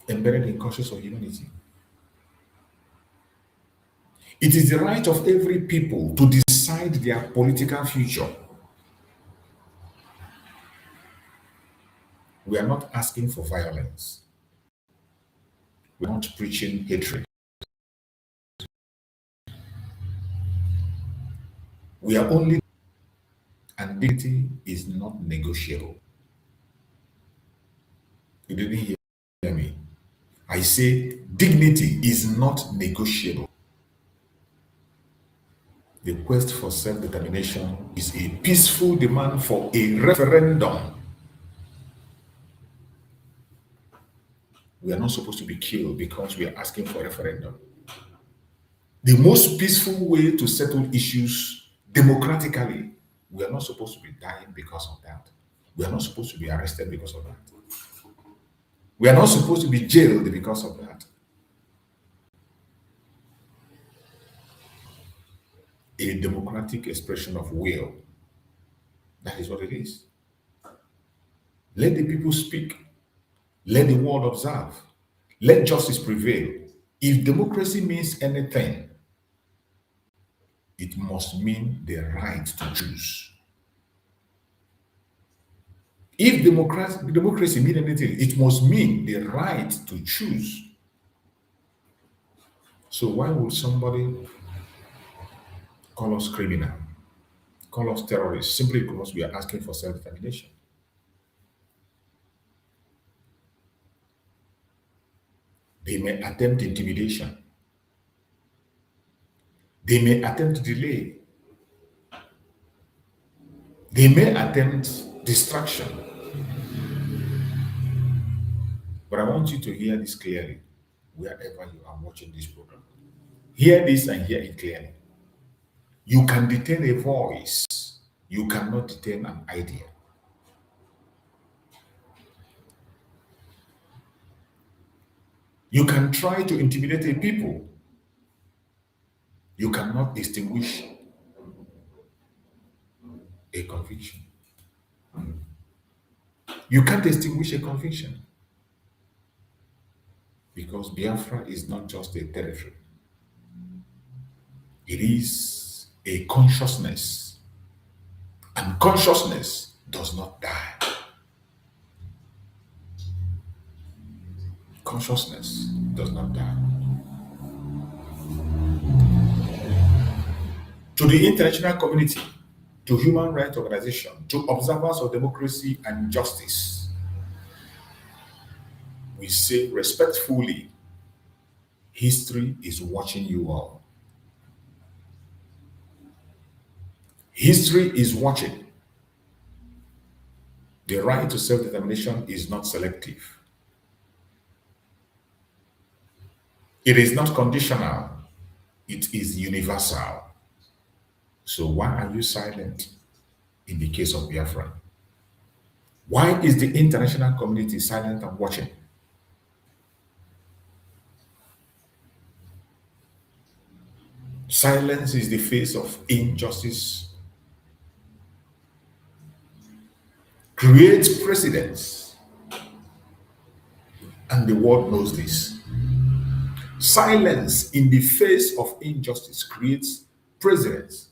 Speaker 13: Embedded in conscience of humanity. It is the right of every people to decide their political future. We are not asking for violence. We are not preaching hatred. We are only, and dignity is not negotiable. You didn't hear me. I say dignity is not negotiable. The quest for self-determination is a peaceful demand for a referendum. We are not supposed to be killed because we are asking for a referendum. The most peaceful way to settle issues democratically, we are not supposed to be dying because of that. We are not supposed to be arrested because of that. We are not supposed to be jailed because of that. A democratic expression of will. That is what it is. Let the people speak. Let the world observe. Let justice prevail. If democracy means anything, it must mean the right to choose. If democracy means anything, it must mean the right to choose. So why would somebody call us criminal, call us terrorists, simply because we are asking for self-determination? They may attempt intimidation. They may attempt delay. They may attempt distraction. But I want you to hear this clearly, wherever you are watching this program. Hear this and hear it clearly. You can detain a voice. You cannot detain an idea. You can try to intimidate a people. You cannot extinguish a conviction. You can't extinguish a conviction. Because Biafra is not just a territory. It is a consciousness. And consciousness does not die. Consciousness does not die. To the international community, to human rights organizations, to observers of democracy and justice, we say respectfully, history is watching you all. History is watching. The right to self-determination is not selective. It is not conditional. It is universal. So why are you silent in the case of Biafra? Why is the international community silent and watching? Silence is the face of injustice. Creates precedents. And the world knows this. Silence in the face of injustice creates precedents.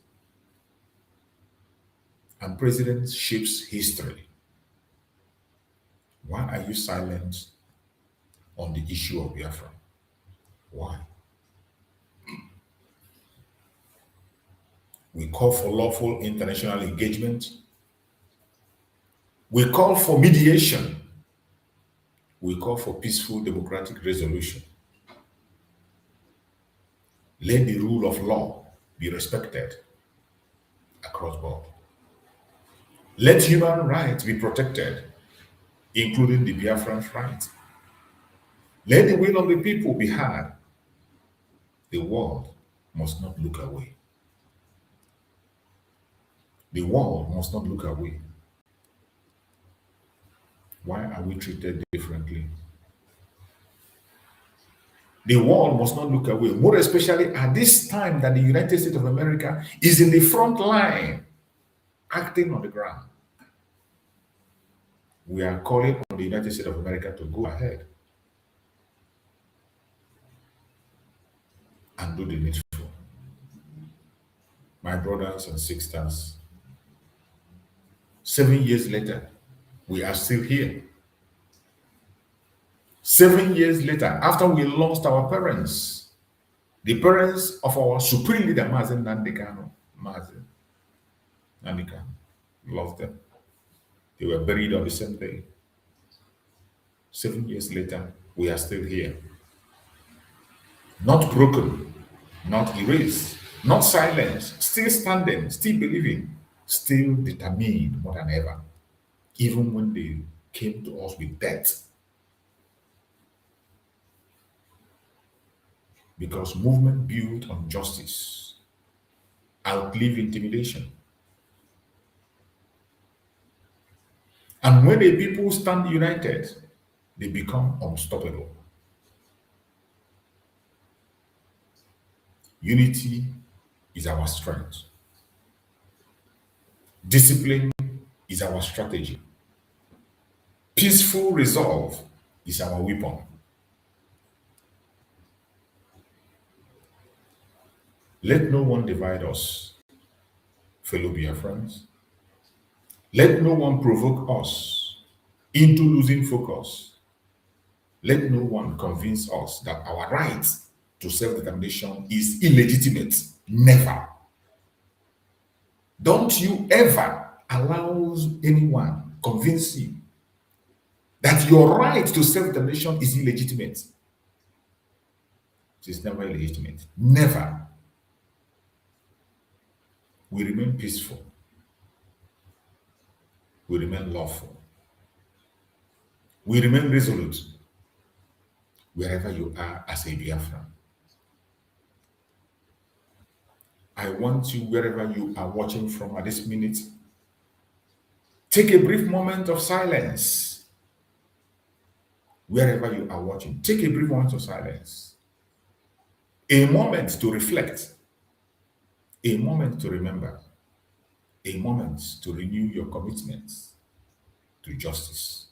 Speaker 13: And precedents shapes history. Why are you silent on the issue of Biafra? Why? We call for lawful international engagement. We call for mediation. We call for peaceful democratic resolution. Let the rule of law be respected across board. Let human rights be protected, including the Biafran's rights. Let the will of the people be heard. The world must not look away. The world must not look away. Why are we treated differently? The world must not look away, more especially at this time that the United States of America is in the front line, acting on the ground. We are calling on the United States of America to go ahead and do the needful. My brothers and sisters, 7 years later, we are still here. 7 years later, after we lost our parents, the parents of our supreme leader, Nnamdi Kanu, Nnamdi Kanu, lost them. They were buried on the same day. 7 years later, we are still here. Not broken, not erased, not silenced, still standing, still believing, still determined more than ever. Even when they came to us with death, because movement built on justice outlive intimidation. And when a people stand united, they become unstoppable. Unity is our strength. Discipline is our strategy. Peaceful resolve is our weapon. Let no one divide us, fellow Biafrans. Let no one provoke us into losing focus. Let no one convince us that our right to self-determination is illegitimate. Never. Don't you ever allow anyone convince you that your right to self-determination is illegitimate. It is never illegitimate. Never. We remain peaceful. We remain lawful. We remain resolute wherever you are as a Biafran. I want you, wherever you are watching from at this minute, take a brief moment of silence. Wherever you are watching, take a brief moment of silence. A moment to reflect. A moment to remember. A moment to renew your commitments to justice.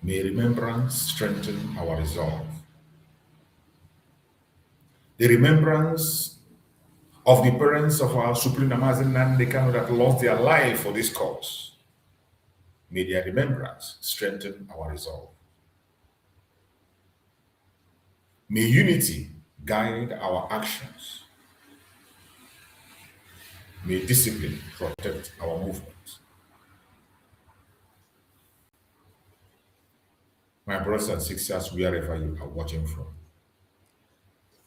Speaker 13: May remembrance strengthen our resolve. The remembrance of the parents of our Supreme Nnamdi Kanu that lost their life for this cause. May their remembrance strengthen our resolve. May unity guide our actions. May discipline protect our movement. My brothers and sisters, wherever you are watching from,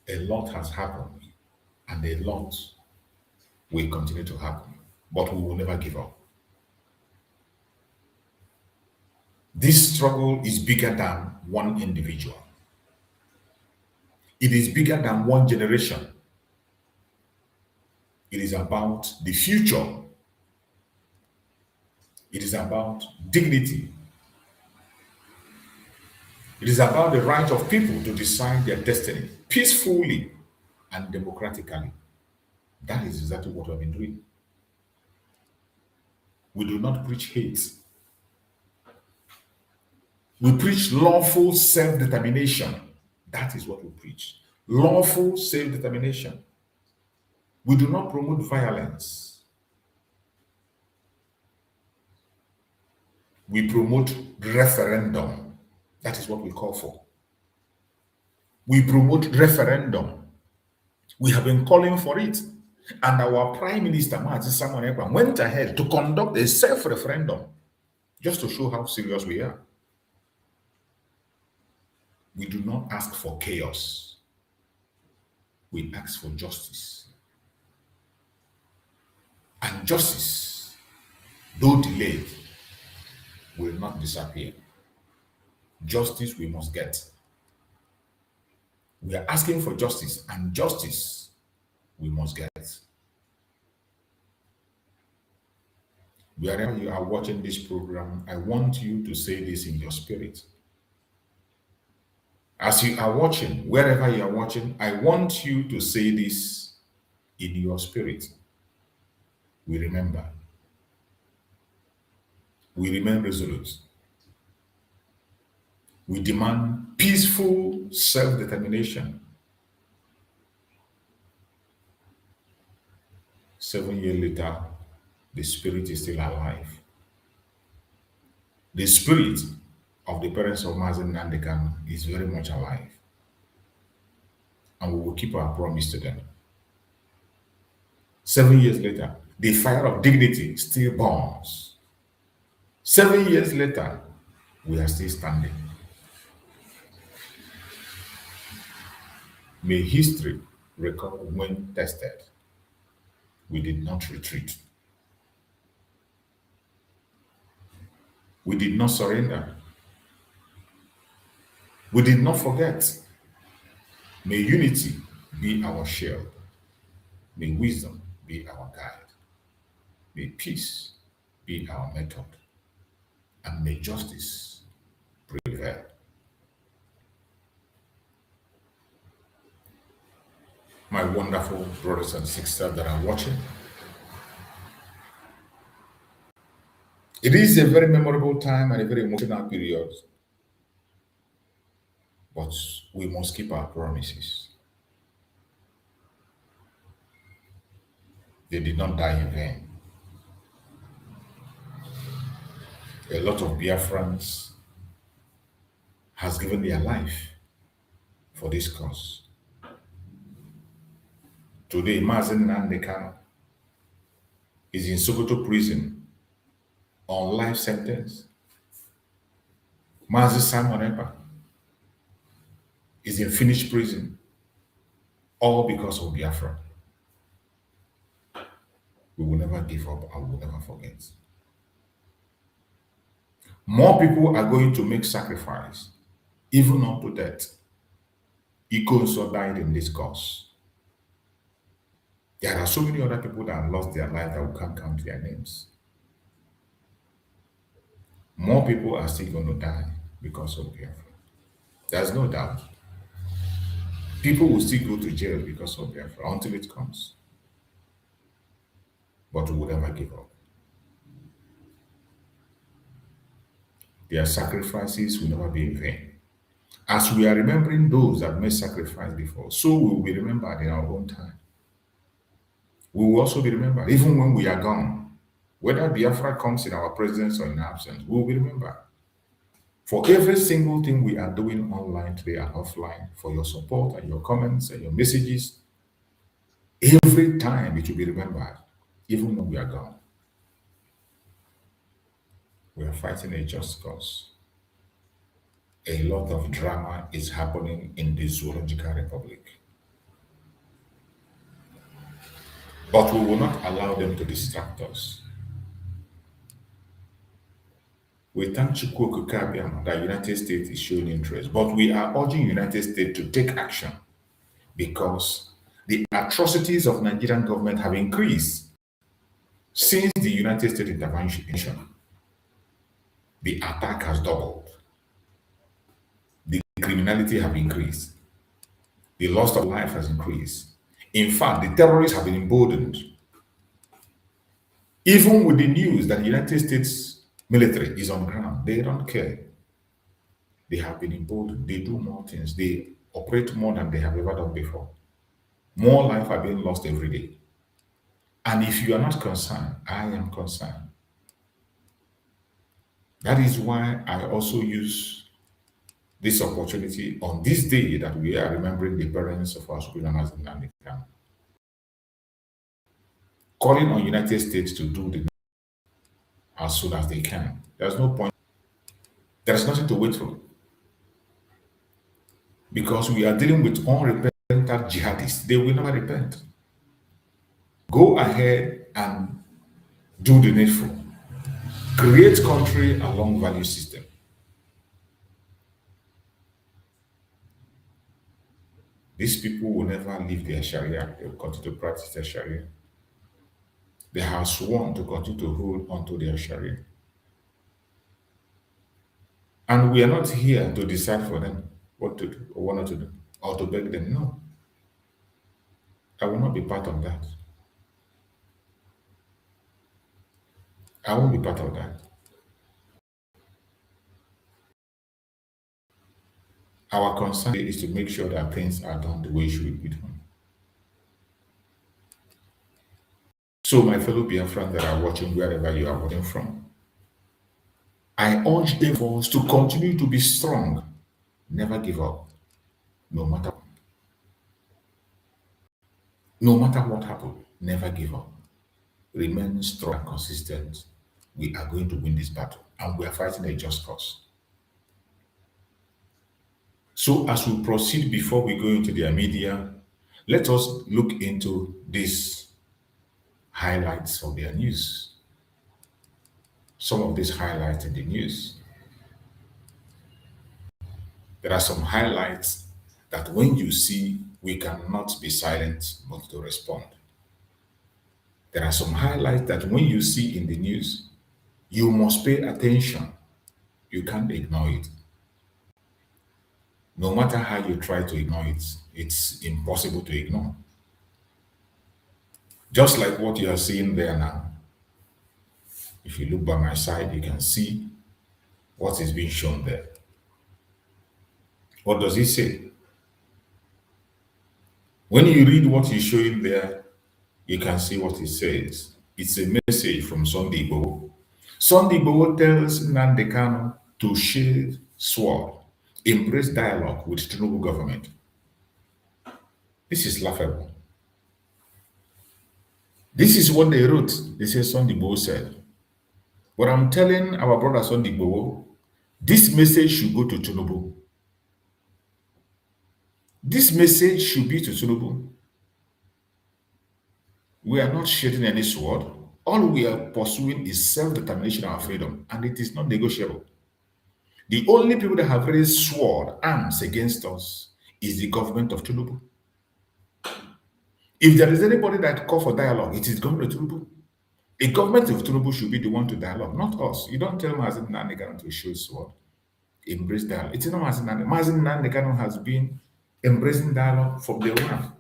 Speaker 13: a lot has happened and a lot will continue to happen, but we will never give up. This struggle is bigger than one individual. It is bigger than one generation. It is about the future. It is about dignity. It is about the right of people to decide their destiny peacefully and democratically. That is exactly what we've been doing. We do not preach hate. We preach lawful self-determination. That is what we preach. Lawful self-determination. We do not promote violence. We promote referendum. That is what we call for. We promote referendum. We have been calling for it. And our Prime Minister, Mazi Samuel Ekpa, went ahead to conduct a self-referendum just to show how serious we are. We do not ask for chaos. We ask for justice. And justice, though delayed, will not disappear. Justice we must get. We are asking for justice, and justice we must get. Wherever you are watching this program, I want you to say this in your spirit. As you are watching, wherever you are watching, I want you to say this in your spirit. We remember. We remain resolute. We demand peaceful self-determination. 7 years later, the spirit is still alive. The spirit of the parents of Mazi Nnamdi Kanu is very much alive. And we will keep our promise to them. 7 years later, the fire of dignity still burns. 7 years later, we are still standing. May history record when tested. We did not retreat. We did not surrender. We did not forget. May unity be our shield. May wisdom be our guide. May peace be our method. And may justice prevail. My wonderful brothers and sisters that are watching, it is a very memorable time and a very emotional period, but we must keep our promises. They did not die in vain. A lot of Biafrans has given their life for this cause. Today, Nnamdi Kanu is in Sokoto prison on life sentence. Simon Ekpa is in Finnish prison, all because of Biafra. We will never give up and we will never forget. More people are going to make sacrifice, even unto death. Iko also died in this cause. There are so many other people that have lost their life that we can't count their names. More people are still going to die because of Biafra. There's no doubt. People will still go to jail because of Biafra until it comes. But we will never give up. Their sacrifices will never be in vain. As we are remembering those that made sacrifice before, so we will be remembered in our own time. We will also be remembered, even when we are gone. Whether Biafra comes in our presence or in absence, we will be remembered. For every single thing we are doing online today and offline, for your support and your comments and your messages, every time it will be remembered, even when we are gone. We are fighting a just cause. A lot of drama is happening in the Zoological Republic. But we will not allow them to distract us. We thank Chukwu Kabiam that United States is showing interest, but we are urging United States to take action because the atrocities of Nigerian government have increased since the United States intervention. The attack has doubled. The criminality have increased. The loss of life has increased. In fact, the terrorists have been emboldened. Even with the news that the United States military is on ground, they don't care. They have been emboldened. They do more things. They operate more than they have ever done before. More life are being lost every day. And if you are not concerned, I am concerned. That is why I also use this opportunity on this day that we are remembering the parents of our Supreme Nnamdi Kanu, calling on United States to do the as soon as they can. There's no point. There's nothing to wait for. Because we are dealing with unrepentant jihadists. They will never repent. Go ahead and do the needful. Create country along value system. These people will never leave their Sharia. They will continue to practice their Sharia. They have sworn to continue to hold onto their Sharia. And we are not here to decide for them what to do or what not to do, or to beg them. No. I will not be part of that. I won't be part of that. Our concern is to make sure that things are done the way it should be done. So, my fellow Biafrans that are watching, wherever you are watching from, I urge them to continue to be strong. Never give up, no matter what happens. Never give up. Remain strong and consistent. We are going to win this battle, and we are fighting a just cause. So, as we proceed before we go into their media, let us look into these highlights of their news. some of these highlights in the news. There are some highlights that when you see, we cannot be silent but to respond. There are some highlights that when you see in the news, you must pay attention. You can't ignore it. No matter how you try to ignore it, it's impossible to ignore. Just like what you are seeing there now. If you look by my side, you can see what is being shown there. What does it say? When you read what he's showing there, you can see what it says. It's a message from Sunday Igboho. Sunday Igboho tells Nnamdi Kanu to sheathe sword, embrace dialogue with Tinubu government. This is laughable. This is what they wrote. They say Sunday Igboho said. But I'm telling our brother Sunday Igboho, this message should go to Tinubu. This message should be to Tinubu. We are not shedding any sword. All we are pursuing is self-determination and freedom, and it is not negotiable. The only people that have raised sword, arms against us is the government of Tinubu. If there is anybody that call for dialogue, it is government of Tinubu. The government of Tinubu should be the one to dialogue, not us. You don't tell Mazen Nnamdi Kanu to show sword, embrace dialogue. It's not Mazen Nnamdi. Mazen Nnamdi Kanu has been embracing dialogue from day one.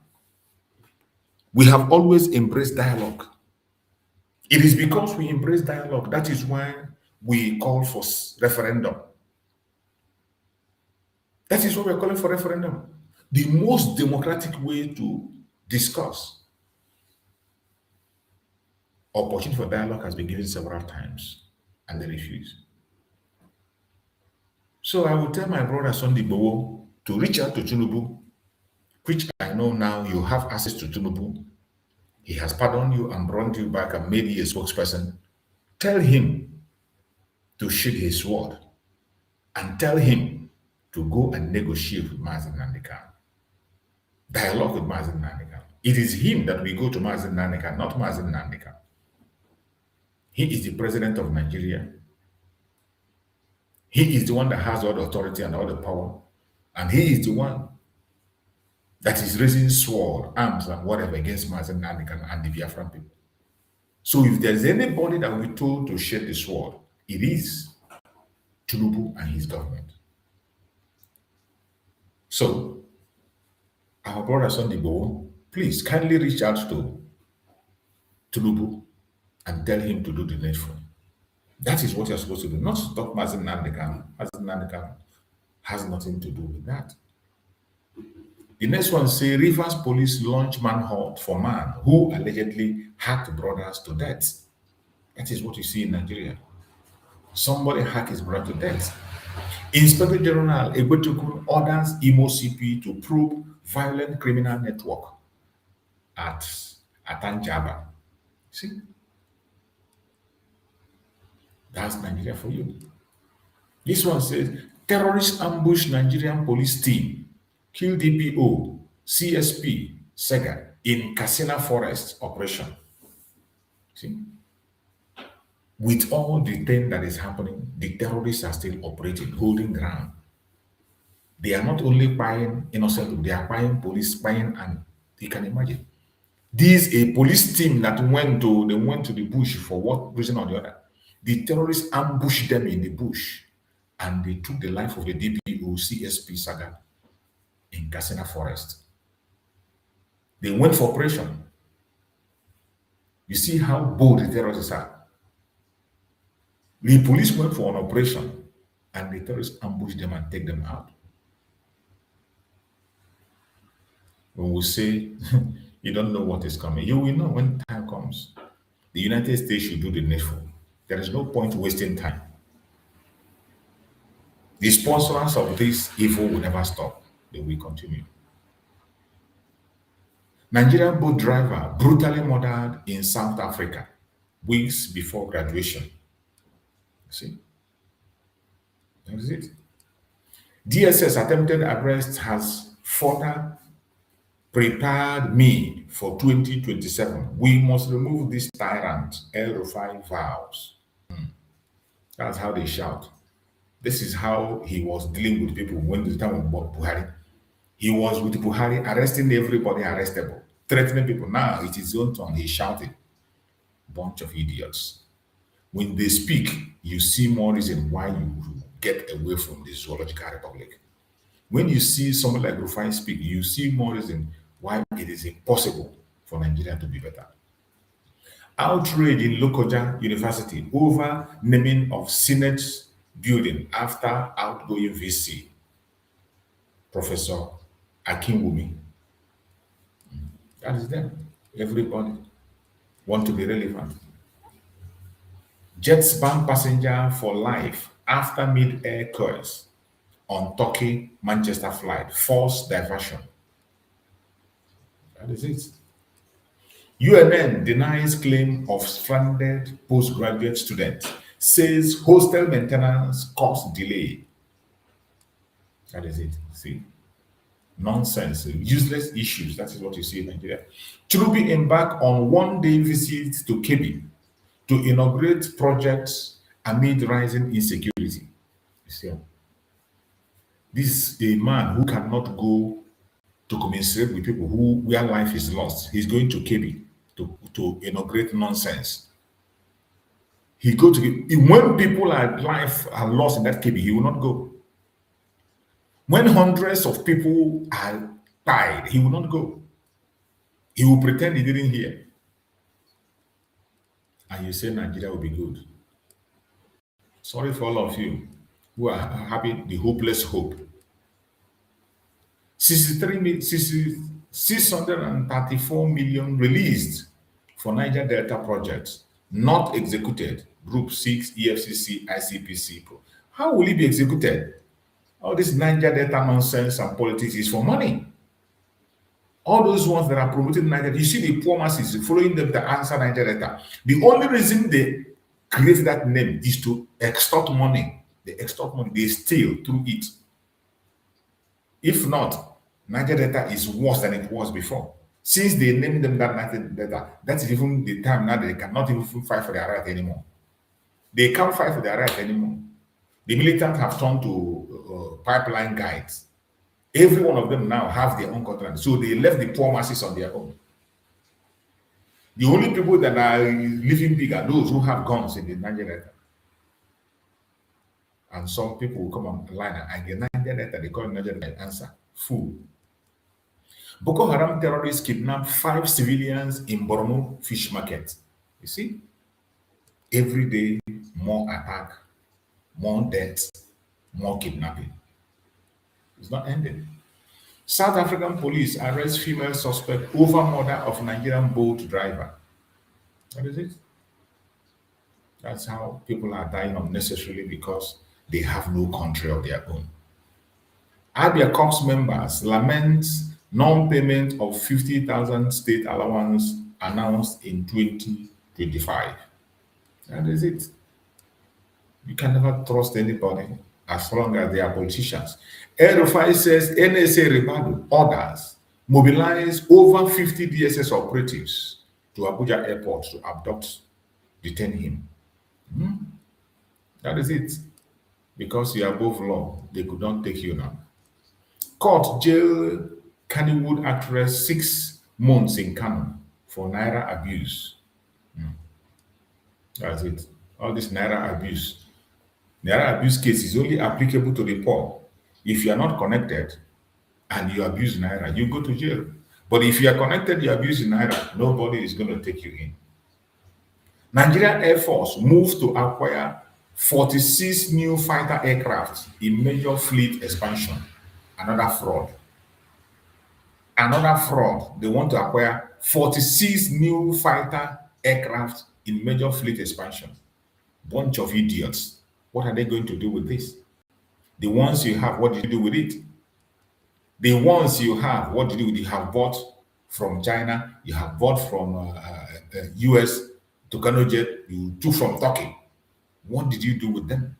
Speaker 13: We have always embraced dialogue. It is because we embrace dialogue that is when we call for referendum. That is what we're calling for referendum. The most democratic way to discuss. Opportunity for dialogue has been given several times and they refuse. So I will tell my brother Sunday Igboho to reach out to Tinubu, which I know now you have access to Tinubu. He has pardoned you and brought you back and made you a spokesperson. Tell him to sheathe his sword and tell him to go and negotiate with Mazen Nnamdi Kanu. Dialogue with Mazen Nnamdi Kanu. It is him that we go to Mazen Nnamdi Kanu, not Mazen Nnamdi Kanu. He is the president of Nigeria. He is the one that has all the authority and all the power. And he is the one that is raising sword, arms, and whatever against Mazen Nnamdi Kanu and the Biafran people. So if there's anybody that we told to shed the sword, it is Tinubu and his government. So, our brother Sunday Igboho, please kindly reach out to Tinubu and tell him to do the needful. That is what you're supposed to do, not stop Mazen Nnamdi Kanu. Mazen Nnamdi Kanu has nothing to do with that. The next one say Rivers police launch manhunt for man who allegedly hacked brothers to death. That is what you see in Nigeria. Somebody hacked his brother to death. Inspector General Egbetukun orders Imo CP to probe violent criminal network at Atanjaba. See? That's Nigeria for you. This one says, terrorists ambush Nigerian police team, kill DPO, CSP, Sega in Katsina Forest operation. See? With all the thing that is happening, the terrorists are still operating, holding ground. They are not only buying innocent, they are buying police, buying, and you can imagine. This a police team that went to the bush for what reason or the other. The terrorists ambushed them in the bush and they took the life of the DPO CSP Saga in Katsina Forest. They went for operation. You see how bold the terrorists are. The police went for an operation and the terrorists ambushed them and take them out. When we say you don't know what is coming, you will know when time comes. The United States should do the needful. There is no point wasting time. The sponsors of this evil will never stop. They will continue. Nigerian boat driver brutally murdered in South Africa weeks before graduation. See? That is it. DSS attempted arrest has further prepared me for 2027. We must remove this tyrant, El Rufai vows. That's how they shout. This is how he was dealing with people when the time of Buhari. He was with Buhari, arresting everybody arrestable, threatening people. Now it is his own turn. He's shouting. Bunch of idiots. When they speak, you see more reason why you get away from the zoological republic. When you see someone like Rufai speak, you see more reason why it is impossible for Nigeria to be better. Outrage in Lokoja University over naming of Senate building after outgoing VC, Professor Akinwumi. That is them. Everybody want to be relevant. Jets ban passenger for life after mid-air curse on Turkey Manchester flight. False diversion. That is it. UNN denies claim of stranded postgraduate students. Says hostel maintenance caused delay. That is it. See? Nonsense. Useless issues. That is what you see in Nigeria. Truby embark on one-day visit to Kebbi to inaugurate projects amid rising insecurity. You see? This is a man who cannot go to commiserate with people where life is lost. He's going to Kebbi to inaugurate nonsense. He go to when people life are lost in that Kebbi, he will not go. When hundreds of people are died, he will not go. He will pretend he didn't hear. And you say Nigeria will be good. Sorry for all of you who are having the hopeless hope. 634 million released for Niger Delta projects, not executed. Group 6, EFCC, ICPC. How will it be executed? All this Niger Delta nonsense and politics is for money. All those ones that are promoting Niger, you see the poor masses following them to answer Niger Delta. The only reason they create that name is to extort money. They extort money, they steal through it. If not, Niger Delta is worse than it was before. Since they named them that Niger Delta, that is even the time now they cannot even fight for their right anymore. They can't fight for their right anymore. The militants have turned to pipeline guides. Every one of them now have their own contract. So they left the poor masses on their own. The only people that are living big are those who have guns in the Niger Delta. And some people will come online and get Niger Delta, they call it Niger Delta answer. Fool. Boko Haram terrorists kidnapped 5 civilians in Borno fish market. You see? Every day, more attack, more deaths, more kidnapping. It's not ending. South African police arrest female suspect over murder of Nigerian boat driver. What is it? That's how people are dying unnecessarily because they have no country of their own. Abia Cox members lament non-payment of 50,000 state allowance announced in 2025. That is it. You can never trust anybody as long as they are politicians. Erufai says NSA Ribadu orders mobilize over 50 DSS operatives to Abuja airport to abduct, detain him. That is it. Because you are above law, they could not take you now. Court jail Kannywood actress 6 months in Kanu for Naira abuse. That's it. All this Naira abuse. Naira abuse case is only applicable to the poor. If you are not connected and you abuse Naira, you go to jail. But if you are connected, you abuse Naira, nobody is going to take you in. Nigerian Air Force moved to acquire 46 new fighter aircraft in major fleet expansion. Another fraud. Another fraud. They want to acquire 46 new fighter aircraft in major fleet expansion. Bunch of idiots. What are they going to do with this? The ones you have, what do you do with it? The ones you have, what do you do with it? You have bought from China, you have bought from US to Kano jet, you took from Turkey. What did you do with them?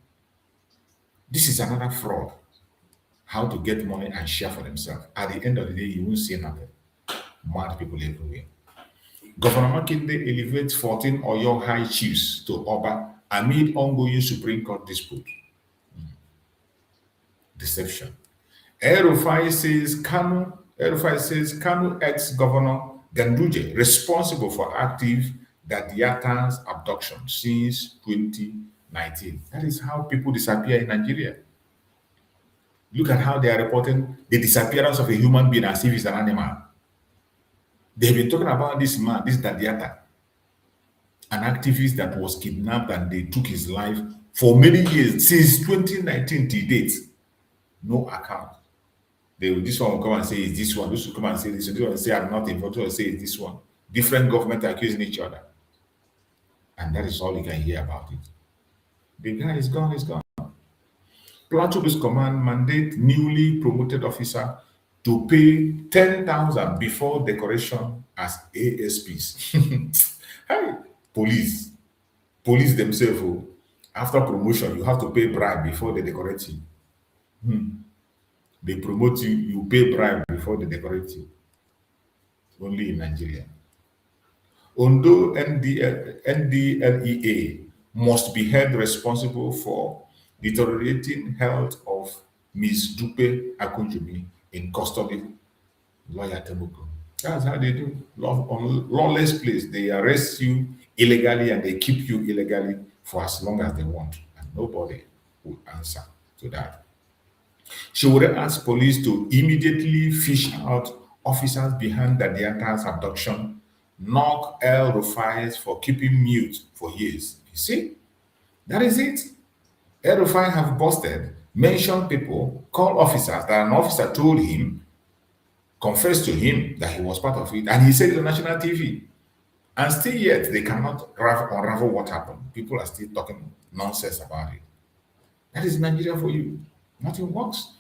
Speaker 13: This is another fraud. How to get money and share for themselves. At the end of the day, you won't see nothing. Mad people everywhere. Governor Makinde elevates 14 Oyo high chiefs to Oba amid ongoing Supreme Court dispute. Deception. El-Rufai says Kanu ex-governor Ganduje responsible for active Dadiata's abduction since 2019. That is how people disappear in Nigeria. Look at how they are reporting the disappearance of a human being as if it's an animal. They've been talking about this man, this Dadiata, an activist that was kidnapped and they took his life for many years, since 2019 to date. No account. This one will come and say it's this one, this will come and say this, this one will say I'm not involved, this one will say it's this one. Different government accusing each other. And that is all you can hear about it. The guy is gone, is gone. Plateau Police Command mandate newly promoted officer to pay 10,000 before decoration as ASPs. Hey, police themselves, after promotion, you have to pay bribe before they decorate you. They promote you, you pay bribe before they decorate you. Only in Nigeria. Ondo NDLEA must be held responsible for deteriorating health of Ms. Dupe Akunjumi in custody. Lawyer Temuko. That's how they do. On lawless place, they arrest you illegally and they keep you illegally for as long as they want. And nobody will answer to that. She would ask police to immediately fish out officers behind Dadiata's abduction, knock El-Rufai for keeping mute for years. You see, that is it. El-Rufai have busted, mentioned people, called officers that an officer told him, confessed to him that he was part of it, and he said it on national TV. And still yet, they cannot unravel what happened. People are still talking nonsense about it. That is Nigeria for you. Nothing works.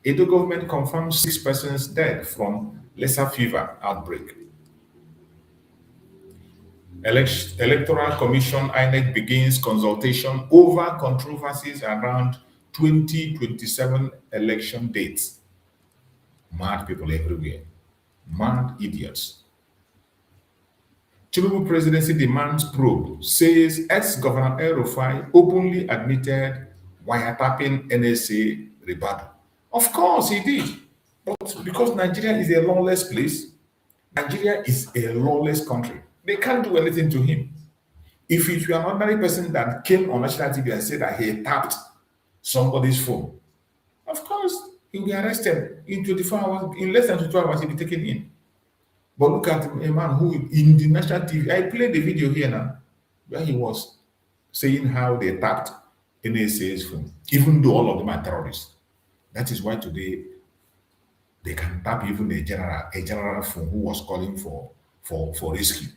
Speaker 13: Edo government confirmed 6 persons dead from lesser fever outbreak. Electoral Commission INEC begins consultation over controversies around 2027 election dates. Mad people everywhere. Mad idiots. Tinubu presidency demands probe, says ex-governor El-Rufai openly admitted wiretapping NSA rebuttal. Of course he did. But because Nigeria is a lawless place, Nigeria is a lawless country. They can't do anything to him. If it were an ordinary person that came on national TV and said that he tapped somebody's phone, of course, he'll be arrested in 24 hours, in less than 24 hours, he'll be taken in. But look at a man who, in the national TV, I played the video here now, where he was saying how they tapped NSA's phone, even though all of them are terrorists. That is why today they can tap even a general phone who was calling for rescue.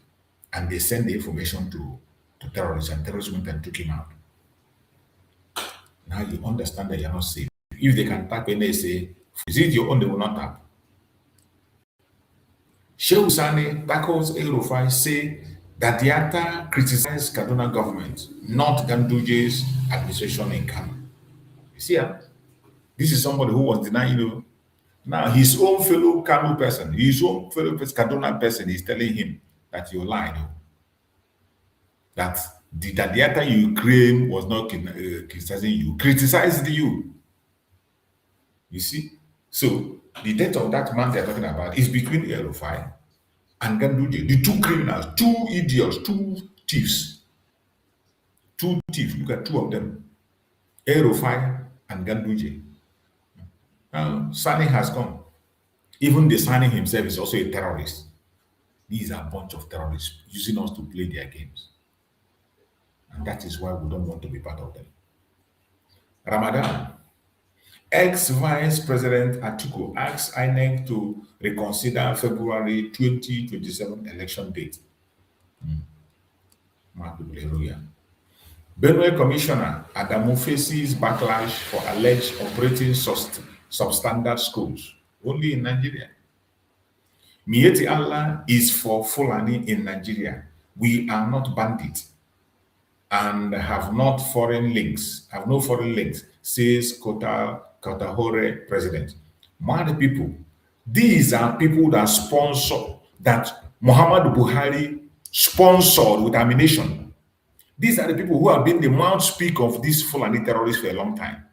Speaker 13: And they send the information to terrorists, and terrorists went and took him out. Now you understand that you're not safe. If they can tap NSA, is it your own they will not tap? Shehu Sani tackles El-Rufai, say that the Diata criticized Kaduna government, not Ganduje's administration in Kano. You see, this is somebody who was denying, now his own fellow Kano person, his own fellow Kaduna person is telling him that you lied. That the Diata you claim was not criticizing you, criticized you. You see? So the death of that man they're talking about is between El-Rufai and Ganduje, the 2 criminals, 2 idiots, 2 thieves. 2 thieves, look at 2 of them. El-Rufai and Ganduje. Now, Sani has gone. Even the Sani himself is also a terrorist. These are a bunch of terrorists using us to play their games. And that is why we don't want to be part of them. Ramadan. Ex-Vice President Atiku asks INEC to reconsider February 2027 election date. Benue Commissioner Adamu faces backlash for alleged operating substandard schools, only in Nigeria. Mieti Allah is for Fulani in Nigeria. We are not bandits and have no foreign links, says Kotahore president. Mad people. These are people that sponsor, that Muhammad Buhari sponsored with ammunition. These are the people who have been the mouthpiece of these Fulani terrorists for a long time.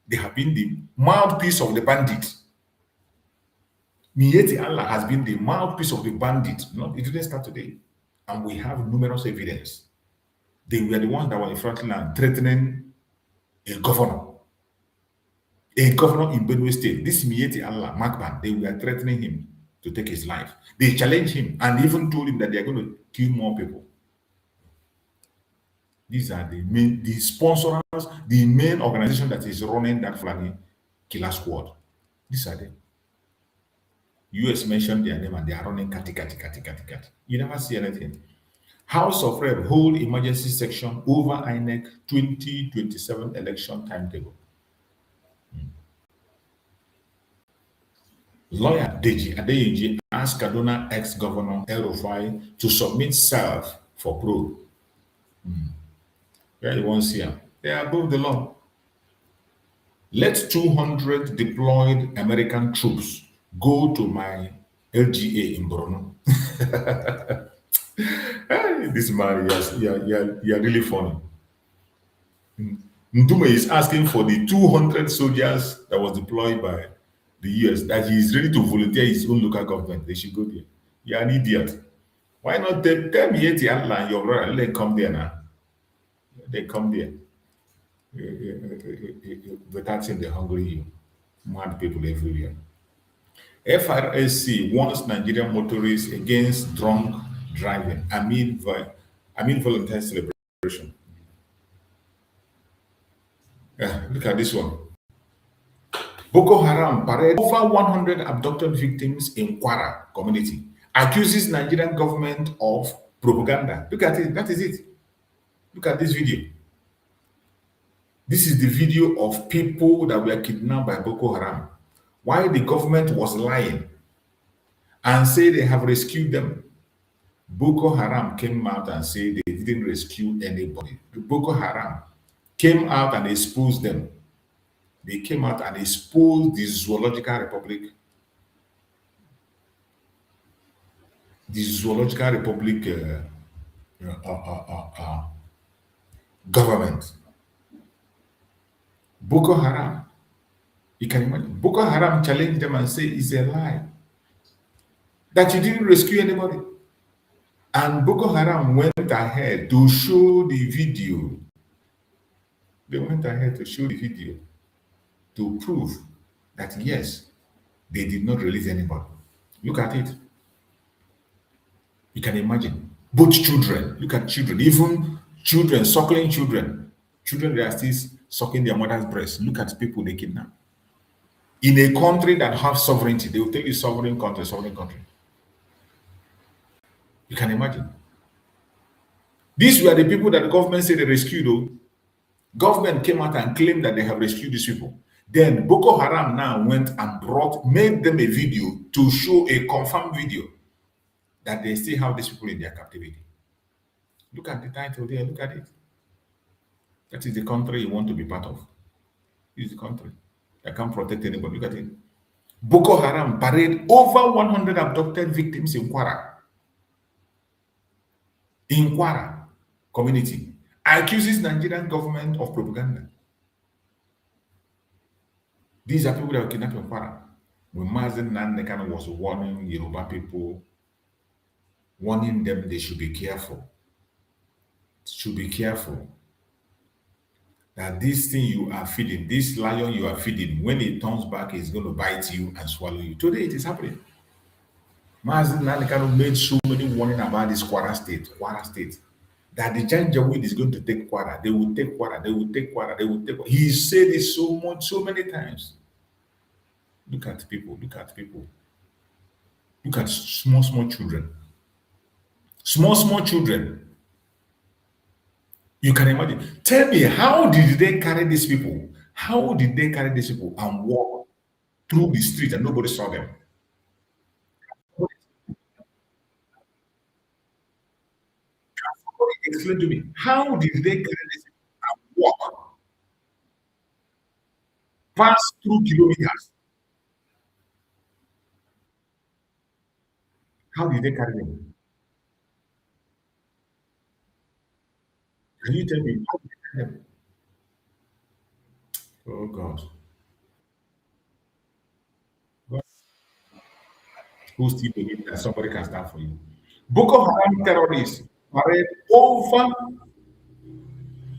Speaker 13: They have been the mouthpiece of the bandits. Mieti Allah has been the mouthpiece of the bandit. No, it didn't start today. And we have numerous evidence. They were the ones that were in front line threatening a governor. A governor in Benue State. This Mieti Allah, Makban, they were threatening him to take his life. They challenged him and even told him that they are going to kill more people. These are the sponsors, the main organization that is running that Fulani killer squad. These are them. US mentioned their name and they are running kati. You never see anything. House of Rep hold emergency section over INEC 2027 election timetable. Lawyer Deji Adeyeji asked Kaduna ex-governor El Rufai to submit self for probe. Where you won't see them. They are above the law. Let 200 deployed American troops go to my LGA in Borno. Hey, this man, yes, you're really funny. Ndume is asking for the 200 soldiers that was deployed by the US, that he is ready to volunteer his own local government. They should go there. You're an idiot. Why not tell me at the outline your brother? Let them come there now. They come there. Without saying they're hungry you. Mad people everywhere. FRSC warns Nigerian motorists against drunk driving amid volunteer celebration. Look at this one. Boko Haram parade over 100 abducted victims in Kwara community. Accuses Nigerian government of propaganda. Look at it. That is it. Look at this video. This is the video of people that were kidnapped by Boko Haram. While the government was lying and say they have rescued them, Boko Haram came out and said they didn't rescue anybody. Boko Haram came out and exposed them. They came out and exposed the Zoological Republic. The Zoological Republic government. Boko Haram. You can imagine. Boko Haram challenged them and said it's a lie. That you didn't rescue anybody. And Boko Haram went ahead to show the video. They went ahead to show the video to prove that yes, they did not release anybody. Look at it. You can imagine. Both children, look at children, even children, suckling children. Children that are still sucking their mother's breast. Look at people they kidnap. In a country that has sovereignty, they will tell you sovereign country, sovereign country. You can imagine. These were the people that the government said they rescued. Though. Government came out and claimed that they have rescued these people. Then Boko Haram now went and made them a video to show a confirmed video that they still have these people in their captivity. Look at the title there, look at it. That is the country you want to be part of. This is the country that can't protect anybody. Look at it. Boko Haram parade over 100 abducted victims in Kwara. In Kwara community. Accuses Nigerian government of propaganda. These are people that were kidnapped in Kwara. When Nnamdi Kanu was warning Yoruba people, warning them they should be careful. Should be careful. That this thing you are feeding, this lion you are feeding, when it turns back, it's going to bite you and swallow you. Today it is happening. Nnamdi Kanu made so many warning about this Kwara state, that the Janjaweed is going to take Kwara. They will take Kwara, they will take Kwara, they will take Kwara. He said it so many times. Look at people, look at people. Look at small children. Small children. You can imagine. Tell me, how did they carry these people? How did they carry these people and walk through the street and nobody saw them? Somebody explain to me, how did they carry these people and walk past 2 kilometers? How did they carry them? Can you tell me? Oh God. Who still believe that somebody can stand for you? Boko Haram terrorists parade over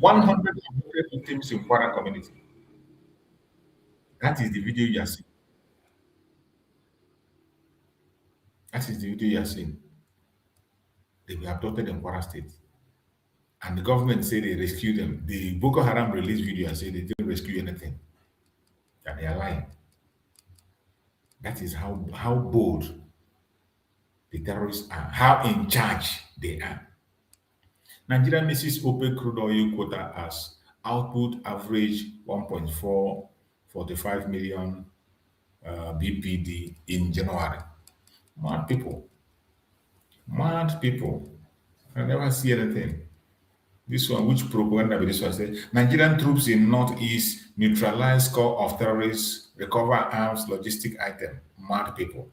Speaker 13: 100 victims in Kwara community. That is the video you are seeing. That is the video you are seeing. They were abducted in Kwara State. And the government say they rescued them. The Boko Haram released video and say they didn't rescue anything. That they are lying. That is how bold the terrorists are, how in charge they are. Nigeria misses OPEC crude oil quota as output average 1.445 million BPD in January. Mad people. Mad people. I never see anything. This one, which propaganda with this one said, Nigerian troops in Northeast neutralize core of terrorists, recover arms, logistic item. Mad people.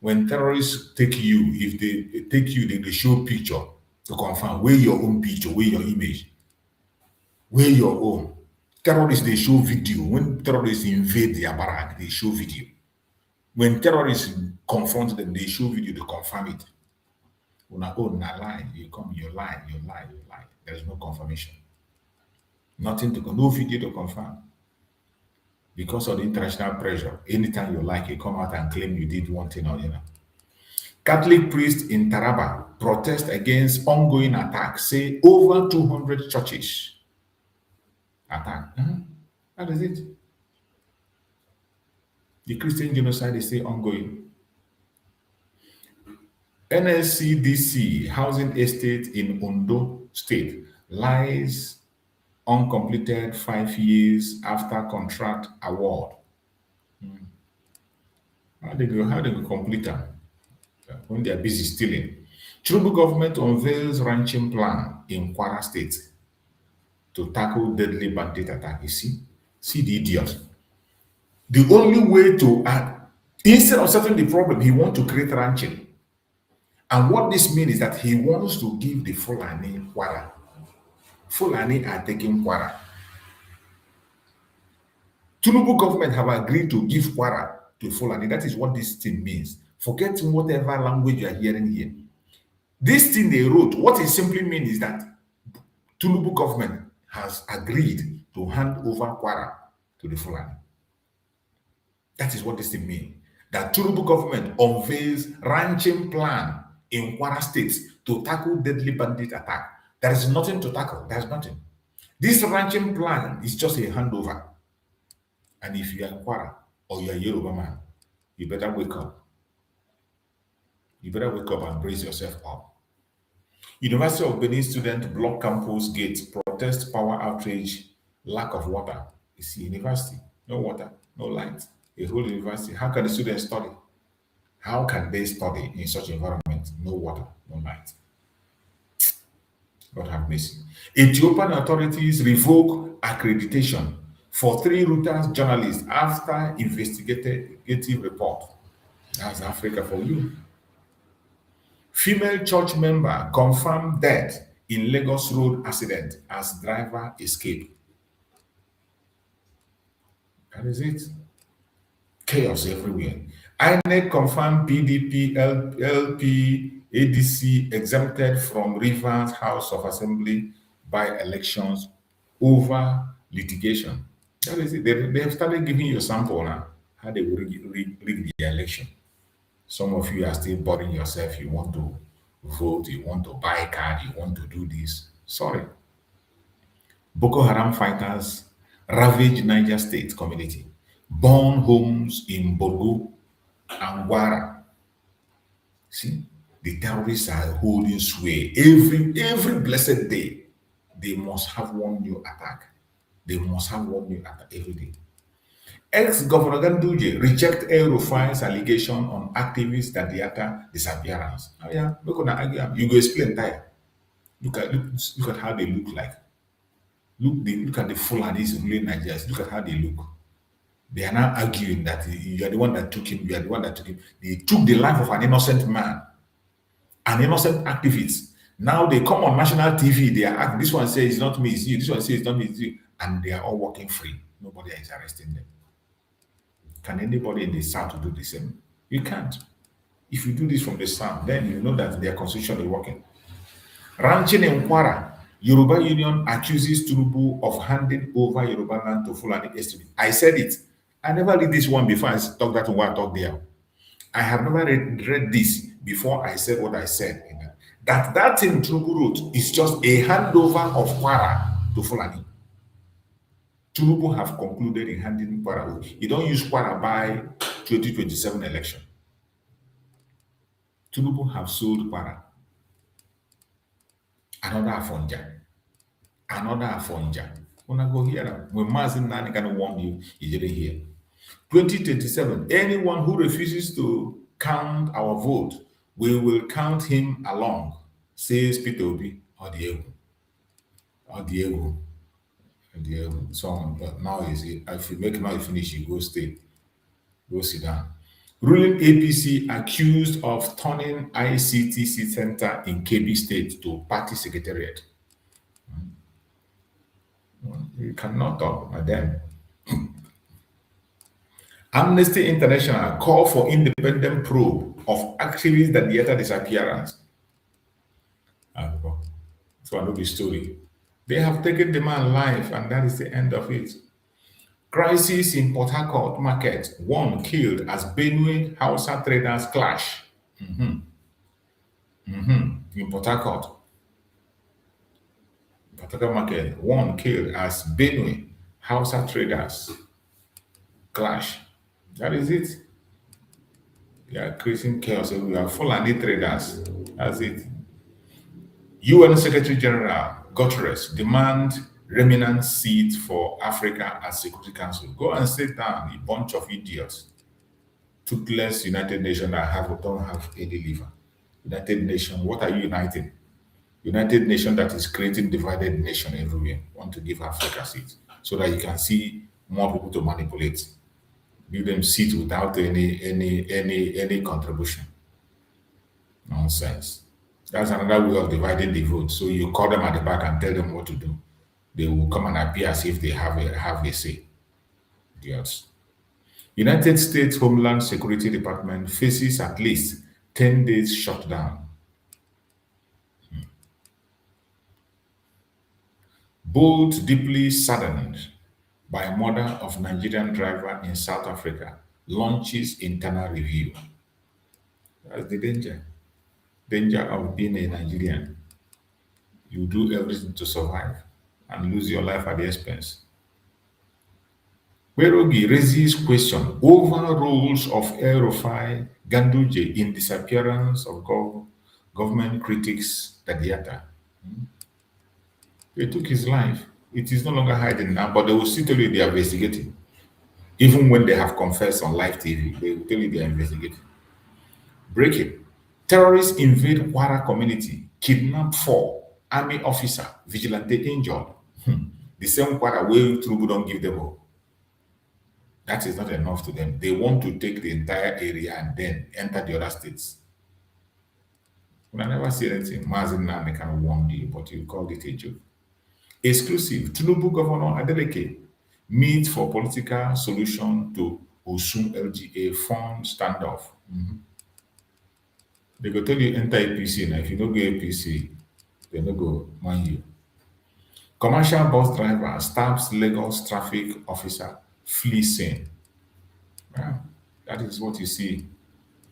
Speaker 13: When terrorists take you, if they take you, they show picture to confirm where your own picture, where your image, where your own. Terrorists, they show video. When terrorists invade their barrack, they show video. When terrorists confront them, they show video to confirm it. When I go, na lie, you come, you lie, you lie, you lie. There is no confirmation. Nothing to, no video to confirm. Because of the international pressure, anytime you like, you come out and claim you did one thing or the other. Catholic priests in Taraba protest against ongoing attacks, say over 200 churches attack. That is it. The Christian genocide is still ongoing. NSCDC housing estate in Ondo State lies uncompleted 5 years after contract award. How they go complete them when they are busy stealing? Tinubu government unveils ranching plan in Kwara State to tackle deadly bandit attack. You see the idiot. The only way to add, instead of solving the problem, he wants to create ranching. And what this means is that he wants to give the Fulani Kwara. Fulani are taking Kwara. Tinubu government have agreed to give Kwara to Fulani. That is what this thing means. Forget whatever language you are hearing here. This thing they wrote, what it simply means is that Tinubu government has agreed to hand over Kwara to the Fulani. That is what this thing means. That Tinubu government unveils ranching plan in Kwara State to tackle deadly bandit attack. There is nothing to tackle. There's nothing. This ranching plan is just a handover. And if you are Kwara or you are Yoruba man, you better wake up. You better wake up and brace yourself up. University of Benin students block campus gates, protest power outage, lack of water. It's a university, no water, no light. A whole university. How can the students study? How can they study in such environment? No water, no light. God have mercy. Ethiopian authorities revoke accreditation for 3 Reuters journalists after investigative report. That's Africa for you. Female church member confirmed death in Lagos road accident as driver escaped. That is it. Chaos everywhere. INEC confirmed PDP, LP, ADC exempted from Rivers House of Assembly by elections over litigation. That is it. They have started giving you a sample now, how they will rig the election. Some of you are still bothering yourself. You want to vote, you want to buy a card, you want to do this. Sorry. Boko Haram fighters ravage Niger State community, burn homes in Borgu and Gwara. See, the terrorists are holding sway. Every blessed day, they must have one new attack. They must have one new attack every day. Ex-Governor Ganduje reject El Rufai's allegation on activists that Diata disappearance. Oh yeah, look on that. You go explain that. Look at how they look like. Look at the Fulanis ruling Nigeria. Look at how they look. They are now arguing that you are the one that took him. You are the one that took him. They took the life of an innocent man, an innocent activist
Speaker 14: Now they come on national TV, they are acting. This one says it's not me, it's you. This one says it's not me, it's you. And they are all walking free. Nobody is arresting them. Can anybody in the South do the same? You can't. If you do this from the South, then you know that their constitution is working. Ranching in Kwara, Yoruba Union accuses Tinubu of handing over Yoruba land to Fulani estate. I said it. I never read this one before I talk that one I talk there. I have never read this before I said what I said. That thing Tinubu wrote is just a handover of Kwara to Fulani. Tinubu have concluded in handing Kwara over. You don't use Kwara by 2027 election. Tinubu have sold Kwara. Another Afonja. When I go here, when Mazin Nani can warn you, you didn't hear. 2027, anyone who refuses to count our vote, we will count him along, says Peter Obi or Diego. So now is it? If you make now finish, you go stay. Go sit down. Ruling APC accused of turning ICTC Center in KB State to party secretariat. You cannot talk about them. Amnesty International call for independent probe of activists that data disappearance. So I know the story. They have taken the man life, and that is the end of it. Crisis in Port Harcourt market. 1 killed as Benue Hausa traders clash. In Port Harcourt. Market. 1 killed as Benue Hausa traders clash. That is it. They are creating chaos. We are Fulani traders. That's it. UN Secretary General Guterres demand remnant seat for Africa at Security Council. Go and sit down, a bunch of idiots. Toothless United Nations that don't have any liver. United Nations, what are you uniting? United Nations that is creating divided nation everywhere. Want to give Africa seats so that you can see more people to manipulate. Give them seats without any contribution. Nonsense. That's another way of dividing the vote. So you call them at the back and tell them what to do. They will come and appear as if they have a say. Idiots. United States Homeland Security Department faces at least 10 days shutdown. Bolt deeply saddened by murder of Nigerian driver in South Africa launches internal review. That's the danger. Danger of being a Nigerian. You do everything to survive and lose your life at the expense. Werogi raises question over roles of El-Rufai Ganduje in disappearance of government critics Dadiata. They took his life. It is no longer hiding now, but they will still tell you they are investigating. Even when they have confessed on live TV, they will tell you they are investigating. Breaking. Terrorists invade Kwara community, kidnap 4 army officer, vigilante injured. The same Kwara where Tinubu don't give them hope. That is not enough to them. They want to take the entire area and then enter the other states. When I never see anything, Mazin Nnamdi Kanu warned you, but you called it a joke. Exclusive. Tinubu Governor Adeleke meet for political solution to Osun LGA fund standoff. They go tell you enter APC now. If you don't go APC, they don't go mind you. Commercial bus driver stabs Lagos traffic officer, flee scene. Yeah, that is what you see.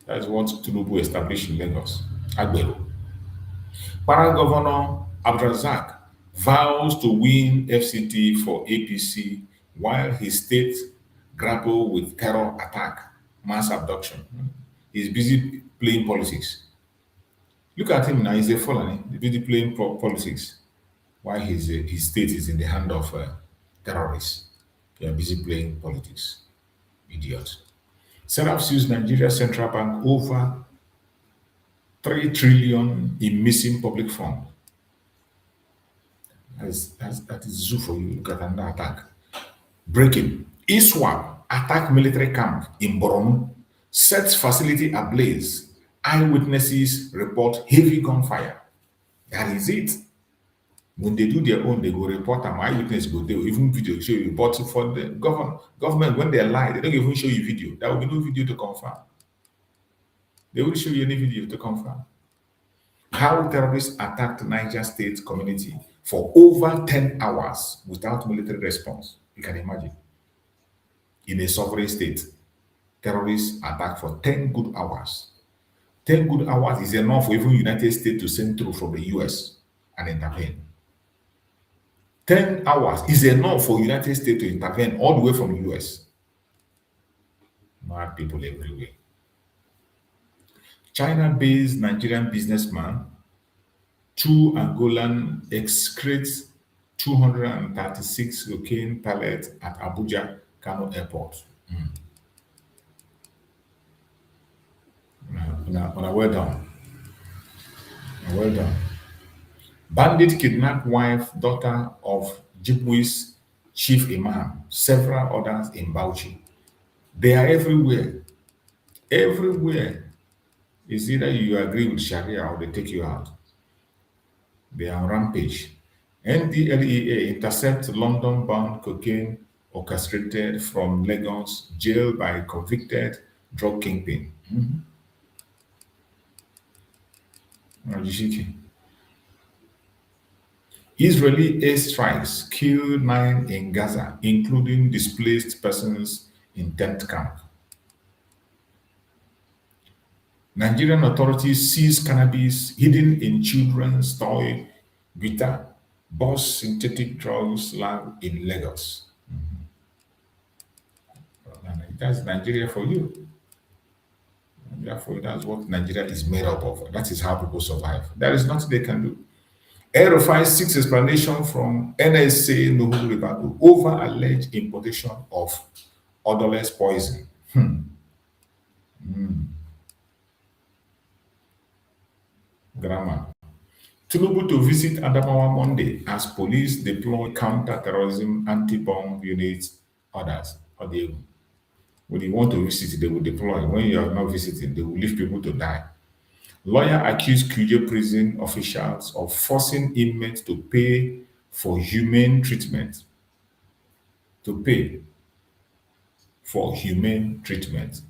Speaker 14: That is what Tinubu established in Lagos. Agbero. Para Governor Abdrazak vows to win FCT for APC while his state grapple with terror attack, mass abduction. He's busy playing politics. Look at him now, he's a felon. He's busy playing politics while his state is in the hand of terrorists. They are busy playing politics. Idiot. Serap sues Nigeria Central Bank over 3 trillion in missing public fund. That is zoo for you. Look at another attack. Breaking. ISWAP attack military camp in Borno, sets facility ablaze. Eyewitnesses report heavy gunfire. That is it. When they do their own, they go report them. Eyewitness go there, even video show you. But for the government, when they lie, they don't even show you video. There will be no video to confirm. They will show you any video to confirm. How terrorists attacked Niger State community for over 10 hours without military response. You can imagine. In a sovereign state, terrorists attacked for 10 good hours. 10 good hours is enough for even United States to send through from the US and intervene. 10 hours is enough for United States to intervene all the way from the US. Mad people everywhere. China-based Nigerian businessman, two Angolan excretes 236 cocaine pallets at Abuja Kanu Airport. Well done. Well done. Bandit kidnapped wife, daughter of Jibwi's chief imam, several others in Bauchi. They are everywhere. Everywhere. It's either you agree with Sharia or they take you out. They are on rampage. NDLEA intercept London-bound cocaine orchestrated from Lagos, jailed by convicted drug kingpin. Israeli airstrikes killed 9 in Gaza, including displaced persons in tent camp. Nigerian authorities seized cannabis hidden in children's toy guitar, boss synthetic drugs lab in Lagos. That's Nigeria for you. Therefore, that's what Nigeria is made up of. That is how people survive. There is nothing they can do. Aerofy seeks explanation from NSA Nuhu Ribadu over alleged importation of odorless poison. Grammar. Tinubu to visit Adamawa Monday as police deploy counter-terrorism anti-bomb units orders. When you want to visit, they will deploy. When you are not visiting, they will leave people to die. Lawyer accused Kuje prison officials of forcing inmates to pay for humane treatment. To pay for humane treatment.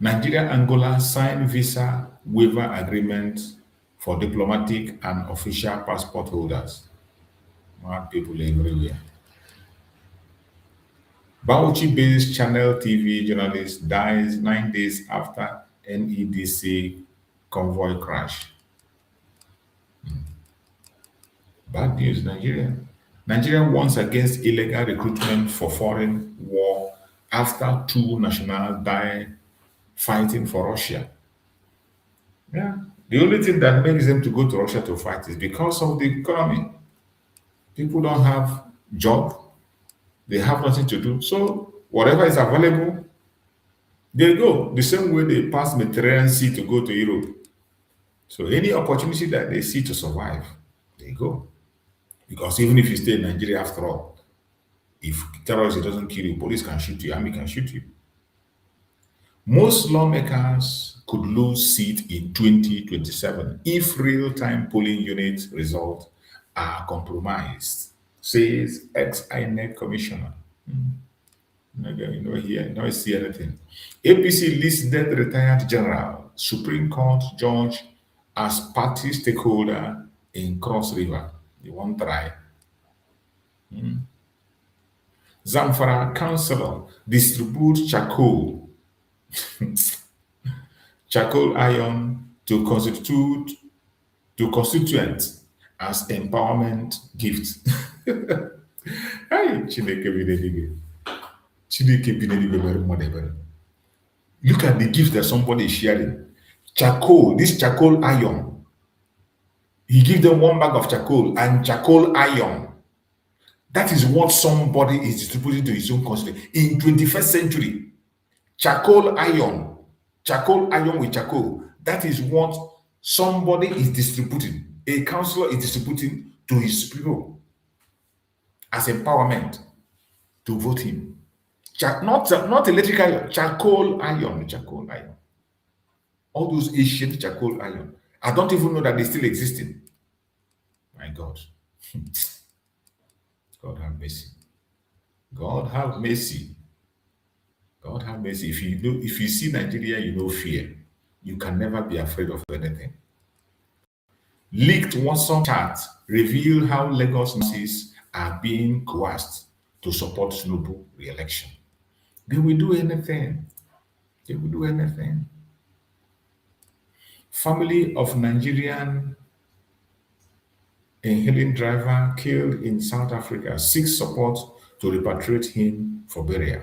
Speaker 14: Nigeria Angola signed visa waiver agreement for diplomatic and official passport holders. Mad people everywhere. Bauchi-based Channel TV journalist dies 9 days after NEDC convoy crash. Bad news, Nigeria. Nigeria warns against illegal recruitment for foreign war after 2 nationals die fighting for Russia. Yeah. The only thing that makes them to go to Russia to fight is because of the economy. People don't have job. They have nothing to do. So whatever is available, they go. The same way they pass Mediterranean Sea to go to Europe. So any opportunity that they see to survive, they go. Because even if you stay in Nigeria, after all, if terrorism doesn't kill you, police can shoot you, army can shoot you. Most lawmakers could lose seat in 2027 if real-time polling unit results are compromised, says ex-INEC commissioner. You know, see anything. APC listed retired general, Supreme Court judge as party stakeholder in Cross River. You won't try. Zamfara councillor distribute charcoal iron to constituents as empowerment gift. Hey, look at the gift that somebody is sharing. Charcoal, this charcoal iron. He gives them 1 bag of charcoal and charcoal iron. That is what somebody is distributing to his own constituent in 21st century. Charcoal iron with charcoal. That is what somebody is distributing. A councillor is distributing to his people as empowerment to vote him. Not electrical iron, charcoal iron. All those ancient charcoal iron. I don't even know that they still existing. My God. God have mercy. God have mercy. God have mercy. If you see Nigeria, you know fear. You can never be afraid of anything. Leaked WhatsApp charts reveal how Lagos masses are being coerced to support Tinubu re-election. They will do anything. They will do anything. Family of Nigerian hailing driver killed in South Africa seeks support to repatriate him for burial.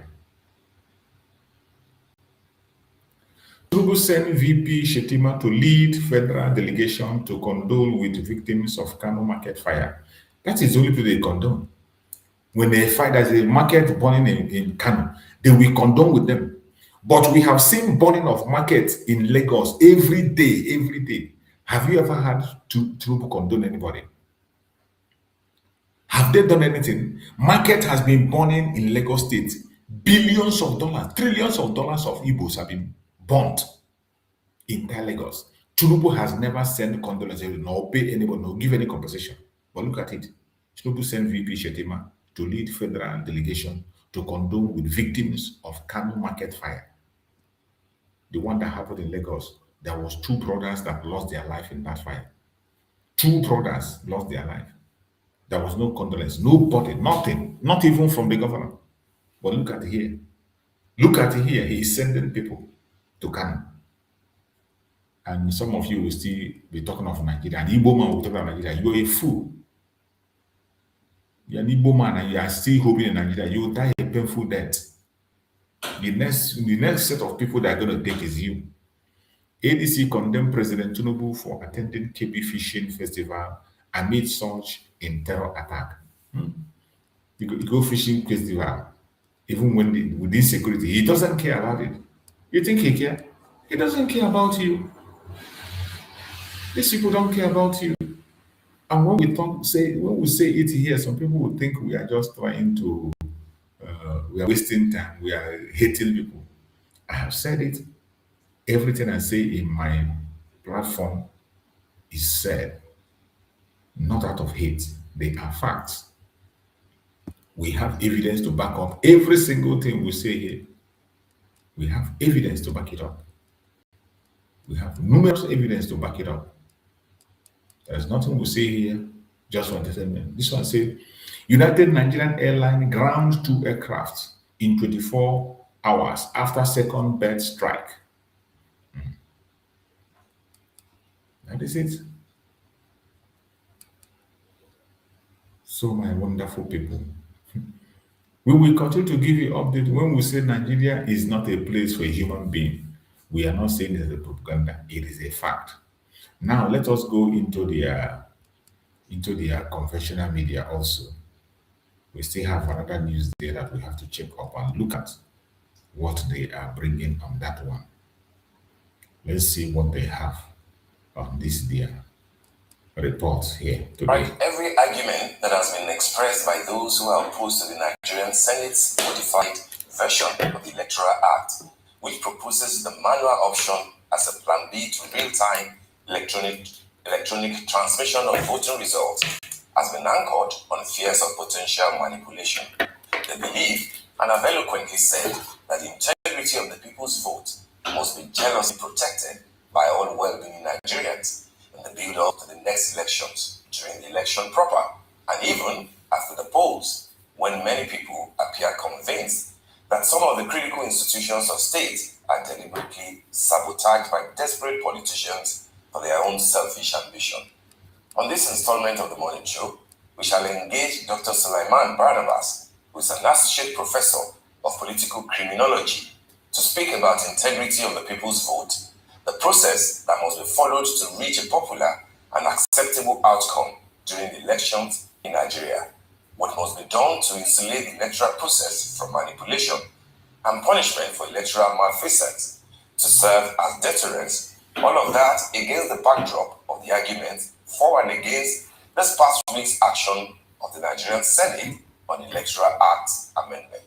Speaker 14: Tinubu sent VP Shetima to lead federal delegation to condole with victims of Kanu market fire. That is the only people they condone. When they fight, there's a market burning in Kanu, they will condone with them. But we have seen burning of markets in Lagos every day, every day. Have you ever had Tinubu condone anybody? Have they done anything? Market has been burning in Lagos State. Billions of dollars, trillions of dollars of Igbos have been burnt in Lagos. Tinubu has never sent condolences, nor pay anybody, nor give any compensation. But look at it. Tinubu sent VP Shetima to lead federal delegation to condole with victims of Kanu market fire. The one that happened in Lagos, there was 2 brothers that lost their life in that fire. 2 brothers lost their life. There was no condolence, nobody, nothing, not even from the governor. But look at here. Look at here. He is sending people to Kanu. And some of you will still be talking of Nigeria. And Igbo man will talk about Nigeria. You're a fool. You're an Igbo man and you are still hoping in Nigeria. You will die a painful death. The next set of people that are going to take is you. ADC condemned President Tinubu for attending KB Fishing Festival amid surge in terror attack. You go fishing festival, even when with insecurity, he doesn't care about it. You think he cares? He doesn't care about you. These people don't care about you. And when we say it here, some people will think we are just trying to, we are wasting time. We are hating people. I have said it. Everything I say in my platform is said not out of hate. They are facts. We have evidence to back up every single thing we say here. We have evidence to back it up. We have numerous evidence to back it up. There's nothing we say here just for entertainment. This one says, United Nigerian Airlines ground 2 aircraft in 24 hours after second bird strike. That is it. So my wonderful people, we will continue to give you update when we say Nigeria is not a place for a human being. We are not saying it's a propaganda. It is a fact. Now let us go into the conventional media also. We still have another news there that we have to check up and look at what they are bringing on that one. Let's see what they have on this their reports here today.
Speaker 15: Right, every argument that has been expressed by those who are opposed to the Nigerian Senate's modified version of the Electoral Act, which proposes the manual option as a plan B to real-time electronic transmission of voting results, has been anchored on fears of potential manipulation. They believe and have eloquently said that the integrity of the people's vote must be jealously protected by all well-meaning Nigerians in the build-up to the next elections, during the election proper, and even after the polls, when many people appear convinced that some of the critical institutions of state are deliberately sabotaged by desperate politicians for their own selfish ambition. On this installment of the Morning Show, we shall engage Dr. Sulaiman Barnabas, who is an associate professor of political criminology, to speak about integrity of the people's vote, the process that must be followed to reach a popular and acceptable outcome during the elections in Nigeria, what must be done to insulate the electoral process from manipulation, and punishment for electoral malfeasance to serve as deterrence, all of that against the backdrop of the argument for and against this past week's action of the Nigerian Senate on the Electoral Act amendment.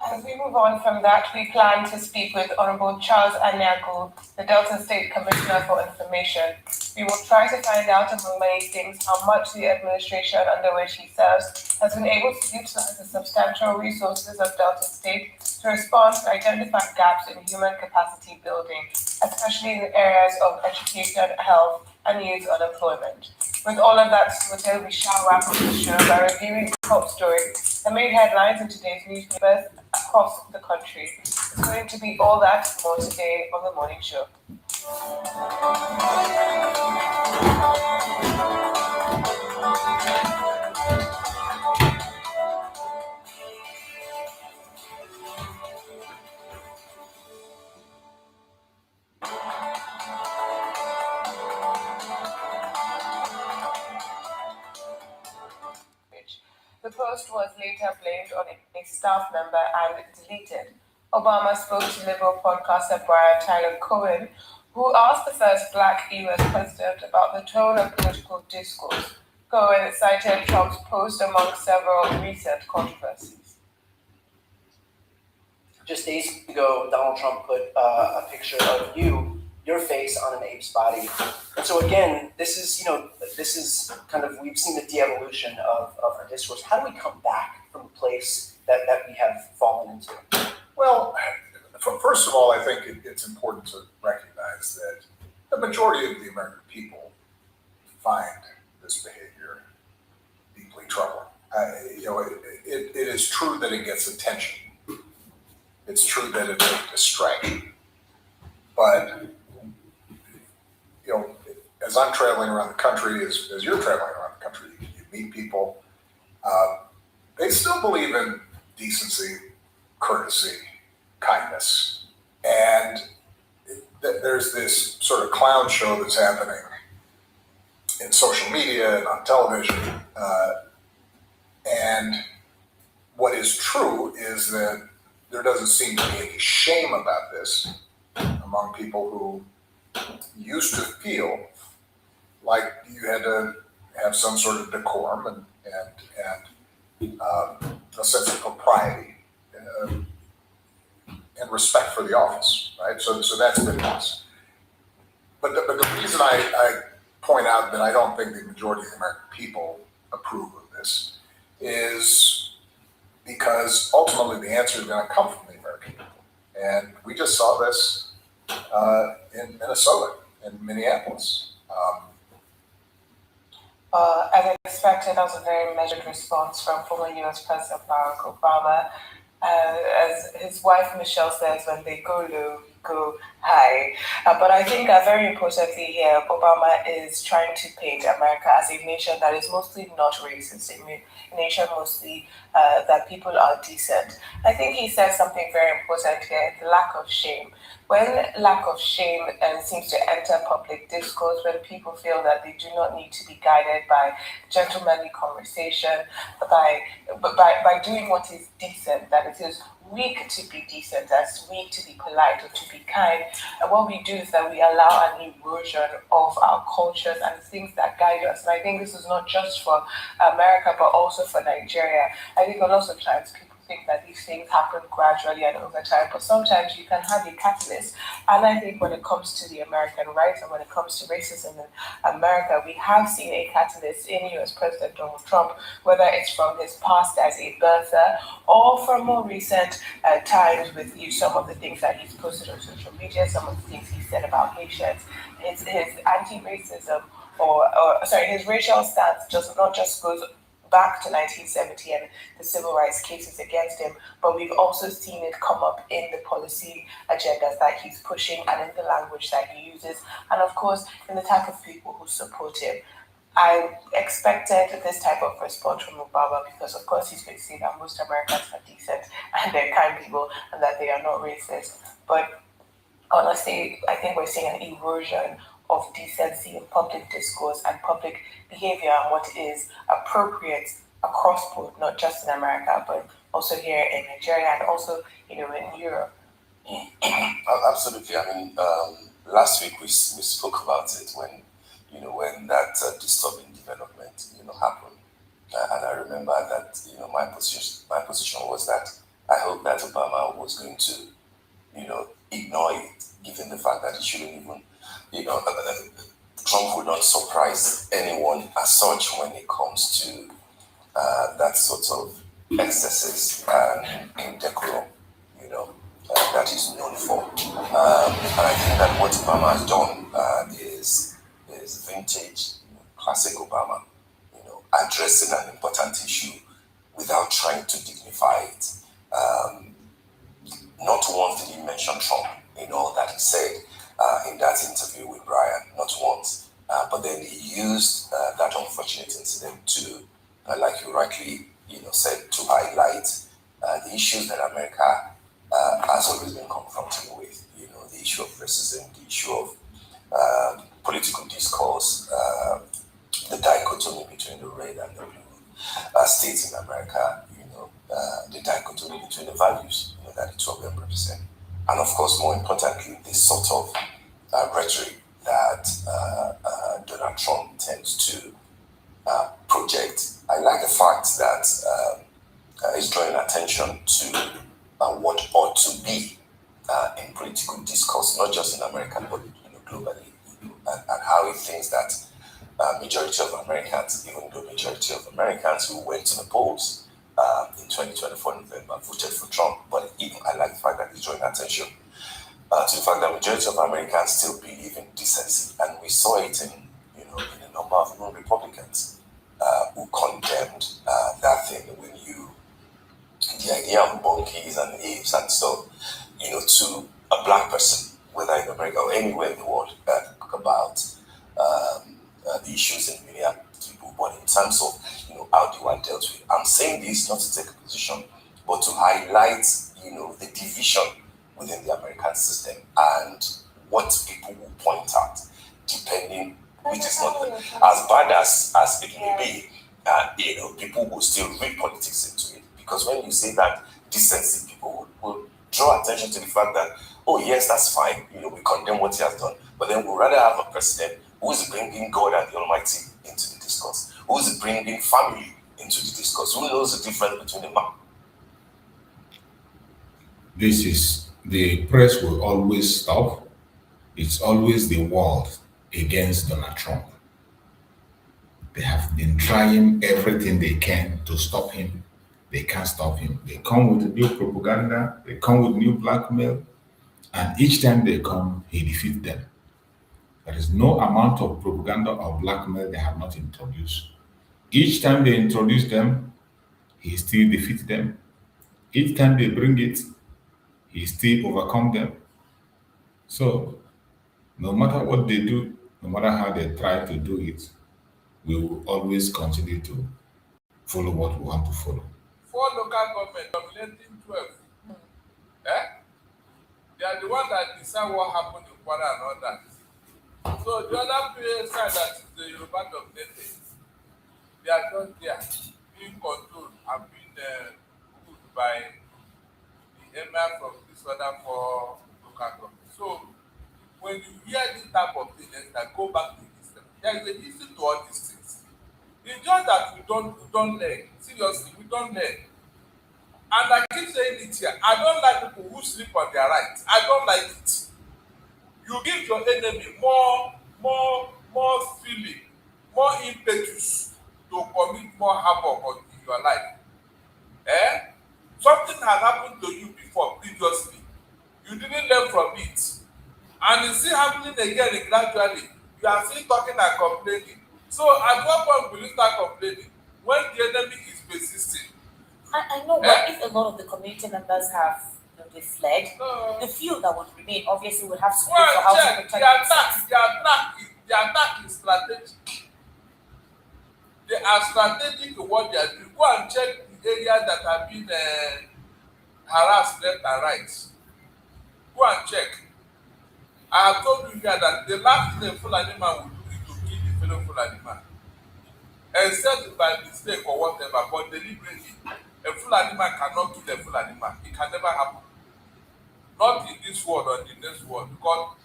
Speaker 16: As we move on from that, we plan to speak with Honorable Charles Anyago, the Delta State Commissioner for Information. We will try to find out, among many things, how much the administration under which he serves has been able to utilize the substantial resources of Delta State to respond to identify gaps in human capacity building, especially in the areas of education, health, and youth unemployment. With all of that sorted, we shall wrap up the show by reviewing the top stories that made headlines in today's newspapers across the country. It's going to be all that more today on the morning show. The post was later blamed on a staff member and deleted. Obama spoke to Liberal podcaster Brian Tyler Cohen, who asked the first black US president about the tone of political discourse. Cohen cited Trump's post among several recent controversies.
Speaker 17: Just days ago, Donald Trump put a picture of your face on an ape's body. And so again, this is kind of, we've seen the de-evolution of our discourse. How do we come back from the place that we have fallen into?
Speaker 18: Well, first of all, I think it's important to recognize that the majority of the American people find this behavior deeply troubling. It is true that it gets attention. It's true that it's a distraction. But as I'm traveling around the country, as you're traveling around the country, you meet people. They still believe in decency, courtesy, kindness, and there's this sort of clown show that's happening in social media and on television. And what is true is that there doesn't seem to be any shame about this among people who used to feel like you had to have some sort of decorum and a sense of propriety and respect for the office, right? So that's been lost. But the reason I point out that I don't think the majority of the American people approve of this is because ultimately the answer is going to come from the American people. And we just saw this in Minnesota, in Minneapolis.
Speaker 16: As expected, that was a very measured response from former US President Barack Obama. As his wife Michelle says, when they go low, go high. But I think very importantly here, Obama is trying to paint America as a nation that is mostly not racist, a nation mostly that people are decent. I think he says something very important here, the lack of shame. When lack of shame seems to enter public discourse, when people feel that they do not need to be guided by gentlemanly conversation, by doing what is decent, that it is weak to be decent, as weak to be polite or to be kind. And what we do is that we allow an erosion of our cultures and things that guide us. And I think this is not just for America, but also for Nigeria. I think a lot of times people think that these things happen gradually and over time, but sometimes you can have a catalyst. And I think when it comes to the American right and when it comes to racism in America, we have seen a catalyst in US President Donald Trump, whether it's from his past as a birther or from more recent times with some of the things that he's posted on social media, some of the things he said about Haitians, his anti-racism his racial stance not just goes back to 1970 and the civil rights cases against him, but we've also seen it come up in the policy agendas that he's pushing and in the language that he uses, and of course in the type of people who support him. I expected this type of response from Obama because of course he's going to say that most Americans are decent and they're kind people and that they are not racist. But honestly, I think we're seeing an erosion of decency in public discourse and public behavior and what is appropriate across board, not just in America, but also here in Nigeria and also, in Europe.
Speaker 15: Absolutely. I mean, last week we spoke about it when that disturbing development, happened. And I remember that, my position was that I hope that Obama was going to, ignore it, given the fact that he shouldn't even, Trump would not surprise anyone as such when it comes to that sort of excesses and indecorum, that he's known for. And I think that what Obama has done is vintage, classic Obama, addressing an important issue without trying to dignify it. Not once did he mention Trump in all that he said in that interview with Brian, not once. But then he used that unfortunate incident to, like you rightly said, to highlight the issues that America has always been confronting with. The issue of racism, the issue of political discourse, the dichotomy between the red and the blue states in America, the dichotomy between the values that the two of them represent. And of course, more importantly, this sort of rhetoric that Donald Trump tends to project. I like the fact that he's drawing attention to what ought to be in political discourse, not just in America, but globally, and how he thinks that majority of Americans, even the majority of Americans who went to the polls in 2024 November voted for Trump. But even I like the fact that he's drawing attention to the fact that majority of Americans still believe in decency, and we saw it in a number of even Republicans who condemned that thing when the idea of monkeys and apes and stuff, to a black person, whether in America or anywhere in the world, about the issues in media people, but in terms of how they were dealt with. I'm saying this not to take a position, but to highlight the division within the American system and what people will point out, depending, which is not as bad as it may be. People will still read politics into it, because when you say that decency, people will draw attention to the fact that, oh yes, that's fine, we condemn what he has done, but then we'd rather have a president who is bringing God and the Almighty into the discourse, who is bringing family into the discourse, who knows the difference between the man.
Speaker 13: This is, the press will always stop. It's always the world against Donald Trump. They have been trying everything they can to stop him. They can't stop him. They come with new propaganda, they come with new blackmail, and each time they come, he defeats them. There is no amount of propaganda or blackmail they have not introduced. Each time they introduce them, he still defeats them. Each time they bring it, he still overcomes them. So, no matter what they do, no matter how they try to do it, we will always continue to follow what we want to follow.
Speaker 19: 4 local governments dominating 12. They are the ones that decide what happened in Kwara and all that. So the other side that is the Yoruba dominated, they are not there, being controlled and being ruled by the emir from this other 4 local governments. So when you hear this type of thing, that go back to this, there is a history to all these things. It's just that we don't learn. Seriously, we don't learn. And I keep saying it here, I don't like people who sleep on their rights. I don't like it. You give your enemy more feeling, more impetus to commit more havoc in your life. Something has happened to you before, previously. You didn't learn from it. And it's still happening again gradually. You are still talking and complaining. So at what point will you start complaining? When the enemy is persisting.
Speaker 20: I know, but if a lot of the community members have they fled, the few that would remain obviously would have to look for how to protect themselves.
Speaker 19: The attack is strategic. They are strategic in what they are doing. Go and check the areas that have been harassed left and right. Go and check. I have told you here that the last thing a Fulani man will do is to kill the fellow Fulani man. Except by mistake or whatever, but deliberately, a Fulani man cannot kill a Fulani man. It can never happen. Not in this world or in the next world, because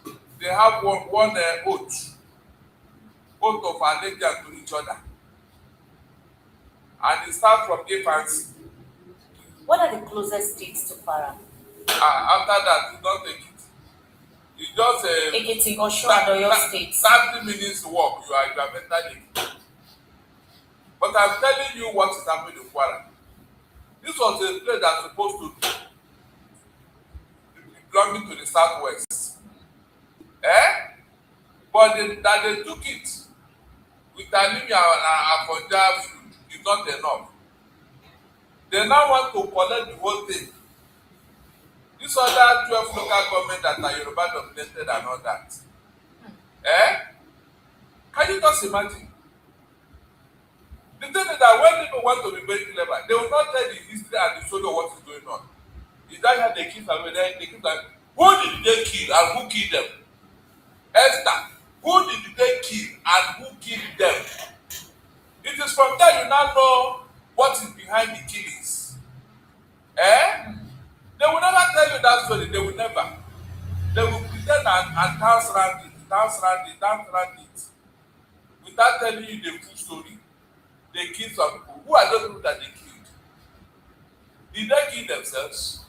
Speaker 19: they have one oath of allegiance to each other. And it starts from infancy.
Speaker 20: What are the closest states to Kwara?
Speaker 19: After that, you don't take it. It's just
Speaker 20: Ekiti, Osun, and Oyo states.
Speaker 19: 30 minutes walk, you are mentally. But I'm telling you what is happening in Kwara. This was a place that's supposed to be belonging to the southwest. But they took it with anemia and Afonja food is not enough. They now want to collect the whole thing. This other 12 local government that are Yoruba dominated and all that. Can you just imagine? The thing is that when people want to be very clever, they will not tell the history and the story of what is going on. Is that how they kill away? They kill them. Who did they kill and who killed them? Esther, who did they kill and who killed them? It is from there you now know what is behind the killings. They will never tell you that story. They will never. They will pretend and dance around it, without telling you the full story. They killed some people. Who are those people that they killed? Did they kill themselves?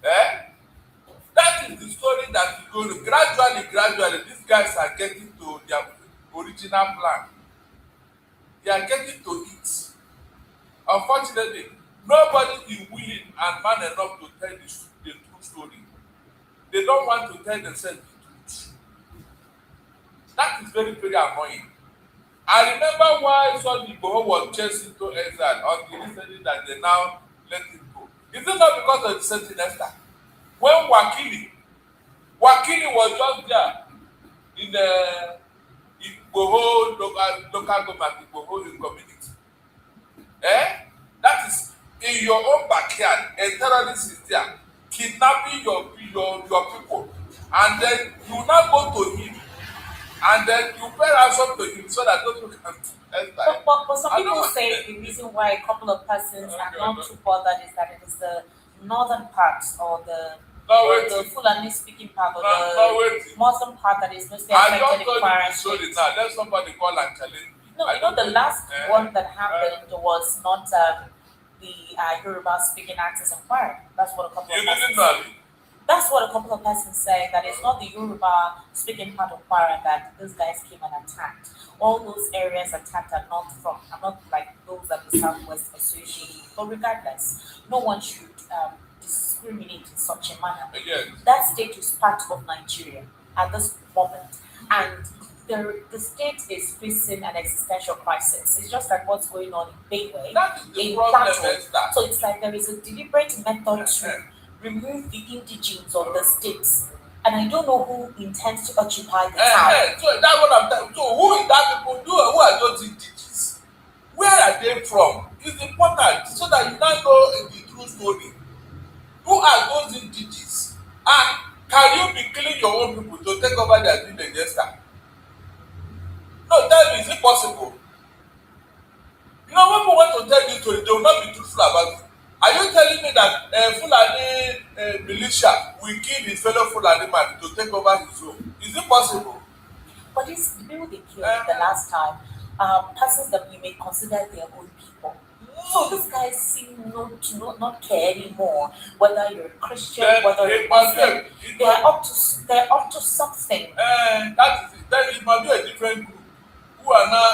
Speaker 19: That is the story that is going to gradually, these guys are getting to their original plan. They are getting to it. Unfortunately, nobody is willing and man enough to tell the true story. They don't want to tell themselves the truth. That is very, very annoying. I remember why Sunday Igboho was chased into exile until recently that they now let him go. Is it not because of the certain Esther? When Wakili was just there in the Igboho local government, Igboho community. That is in your own backyard, a terrorist is there, kidnapping your people, and then you now go to him, and then you pay ransom to him so that those people can.
Speaker 20: But some people say the reason why a couple of persons are not too bothered is that it is the northern part or the Fulani speaking part or the Muslim part that is mostly affected in Kwara State.
Speaker 19: Now let somebody call and challenge me.
Speaker 20: No, you know the last one that happened was not the Yoruba speaking actors in Kwara. That's what a couple of persons say. That's what a couple of persons say, that it's not the Yoruba speaking part of Kwara that those guys came and attacked. All those areas attacked are not like those that the Southwest associated. But regardless, no one should discriminate in such a manner.
Speaker 19: Yes.
Speaker 20: That state is part of Nigeria at this moment, and the state is facing an existential crisis. It's just like what's going on in Benue, in Plateau. So it's like there is a deliberate method to remove the indigenes of the states, and I don't know who intends to occupy the town.
Speaker 19: So that's what I'm telling you. So who is that people? Who are those indigenes? Where are they from? It's important so that you now know the true story. Who are those indigenes? And can you be killing your own people to take over their village? No, tell me, is it possible? You know, when people want to tell you story, they will not be truthful about it. Are you telling me that Fulani militia will kill his fellow Fulani man to take over his home? Is it possible?
Speaker 20: But these people they killed the last time persons that we may consider their own people. So these guys seem not care anymore whether you're a Christian, whether you're Muslim. They're up to something.
Speaker 19: That is it. Then it might be a different group who are now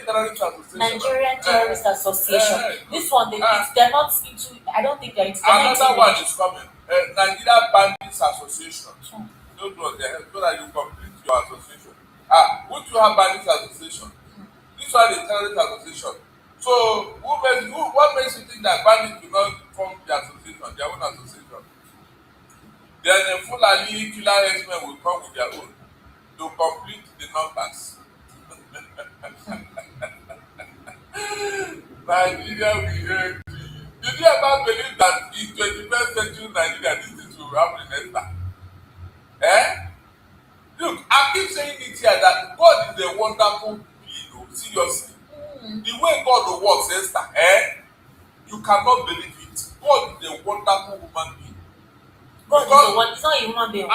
Speaker 19: terrorist association.
Speaker 20: Nigerian Terrorist Association. This one they're not into. I don't think they're into.
Speaker 19: Another one is coming. Nigerian Bandits Association. Don't know so that you complete your association. Would you have Bandits Association? This one is Terrorist Association. So what makes you think that bandits do not form the association, their own association? Then the Fulani killer herdsmen will come with their own to complete the numbers. Nigeria, we hate you. Did you ever believe that in 21st century Nigeria this thing will happen in Esther? Look, I keep saying it here that God is a wonderful being, seriously. The way God works, Esther, you cannot believe it. God is a wonderful human being.
Speaker 20: God is not a human being.
Speaker 19: As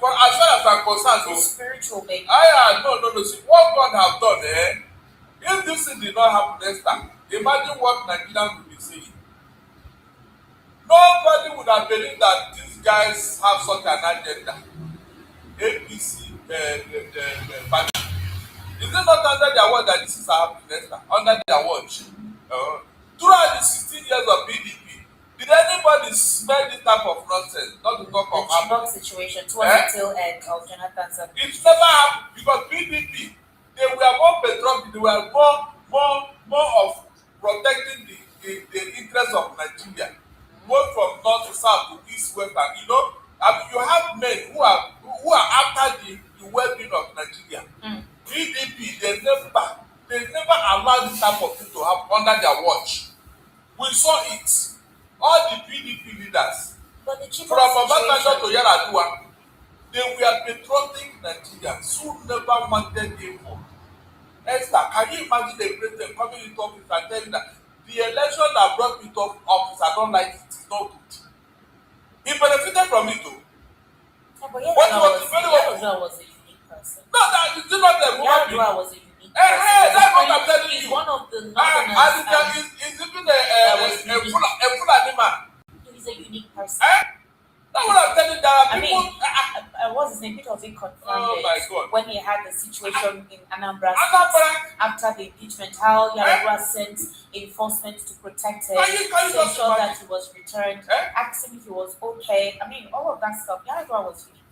Speaker 19: far as I'm concerned,
Speaker 20: it's spiritual being.
Speaker 19: No. See, what God has done, if this thing did not happen, Esther, Imagine what Nigerians will be saying. Nobody would have believed that these guys have such an agenda. APC, is it not under their watch that this is happening? Under their watch. Throughout the 16 years of PDP, did anybody smell this type of nonsense? Not to talk of
Speaker 20: Chibok situation towards the tail end of Jonathan's
Speaker 19: it never happened because PDP, they were more patriotic, they were more of protecting the interests of Nigeria, both from north to south to east, west, and I mean, you have men who are after the well-being of Nigeria. PDP, they never allowed this type of thing to happen under their watch. We saw it. All the PDP leaders, from Obasanjo to Yar'Adua, they were patriotic Nigerians who never wanted evil. Esther, can you imagine the president coming into office and telling that the election that brought me to office, I don't like it, it's not good. He benefited from it too.
Speaker 20: But Yar'Adua was a unique person.
Speaker 19: No, that is not the woman.
Speaker 20: Yar'Adua was a unique person.
Speaker 19: That's what I'm telling you.
Speaker 20: He's one of the
Speaker 19: northerners. He's even a full man.
Speaker 20: He's a unique person.
Speaker 19: That's what I'm telling you. There are people.
Speaker 20: What's his name? Peter Obi confirmed
Speaker 19: Oh my God.
Speaker 20: when he had the situation in Anambra State after the impeachment, how Yar'Adua sent enforcement to protect him, to ensure that he was returned, asked him if he was okay. I mean, all of that stuff. Yar'Adua was unique.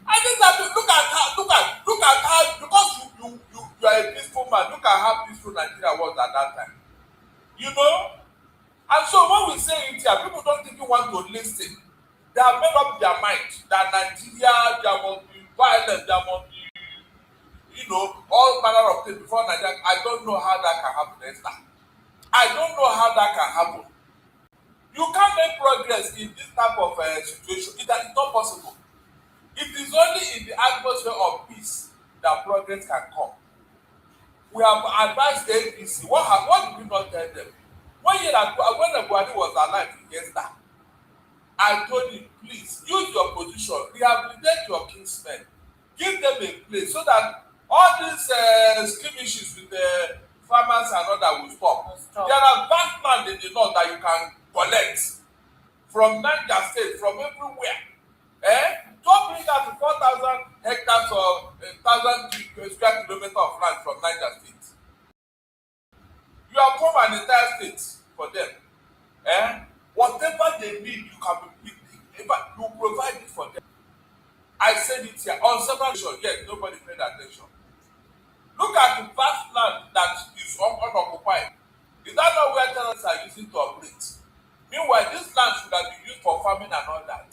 Speaker 19: I think that look at how because you are a peaceful man. Look at how peaceful Nigeria was at that time. And so when we say it here, people don't even want to listen. They have made up their mind that Nigeria, there must be violence, there must be, all manner of things before Nigeria. I don't know how that can happen, Esther. I don't know how that can happen. You can't make progress in this type of situation. It's not possible. It is only in the atmosphere of peace that progress can come. We have advised the APC. What did we not tell them? 1 year ago, when Buhari was alive yesterday, I told him, please use your position, rehabilitate your kinsmen, give them a place so that all these skirmishes with the farmers and others will stop. There are vast land in the north that you can collect from Niger State, from everywhere. Don't bring out 4,000 hectares or 1,000 square kilometers of land from Niger State. You have come an entire state for them. Whatever they need, you provide it for them. I said it here on several occasions, yet nobody paid attention. Look at the vast land that is unoccupied. Is that not where tenants are using to operate? Meanwhile, this land should have been used for farming and all that.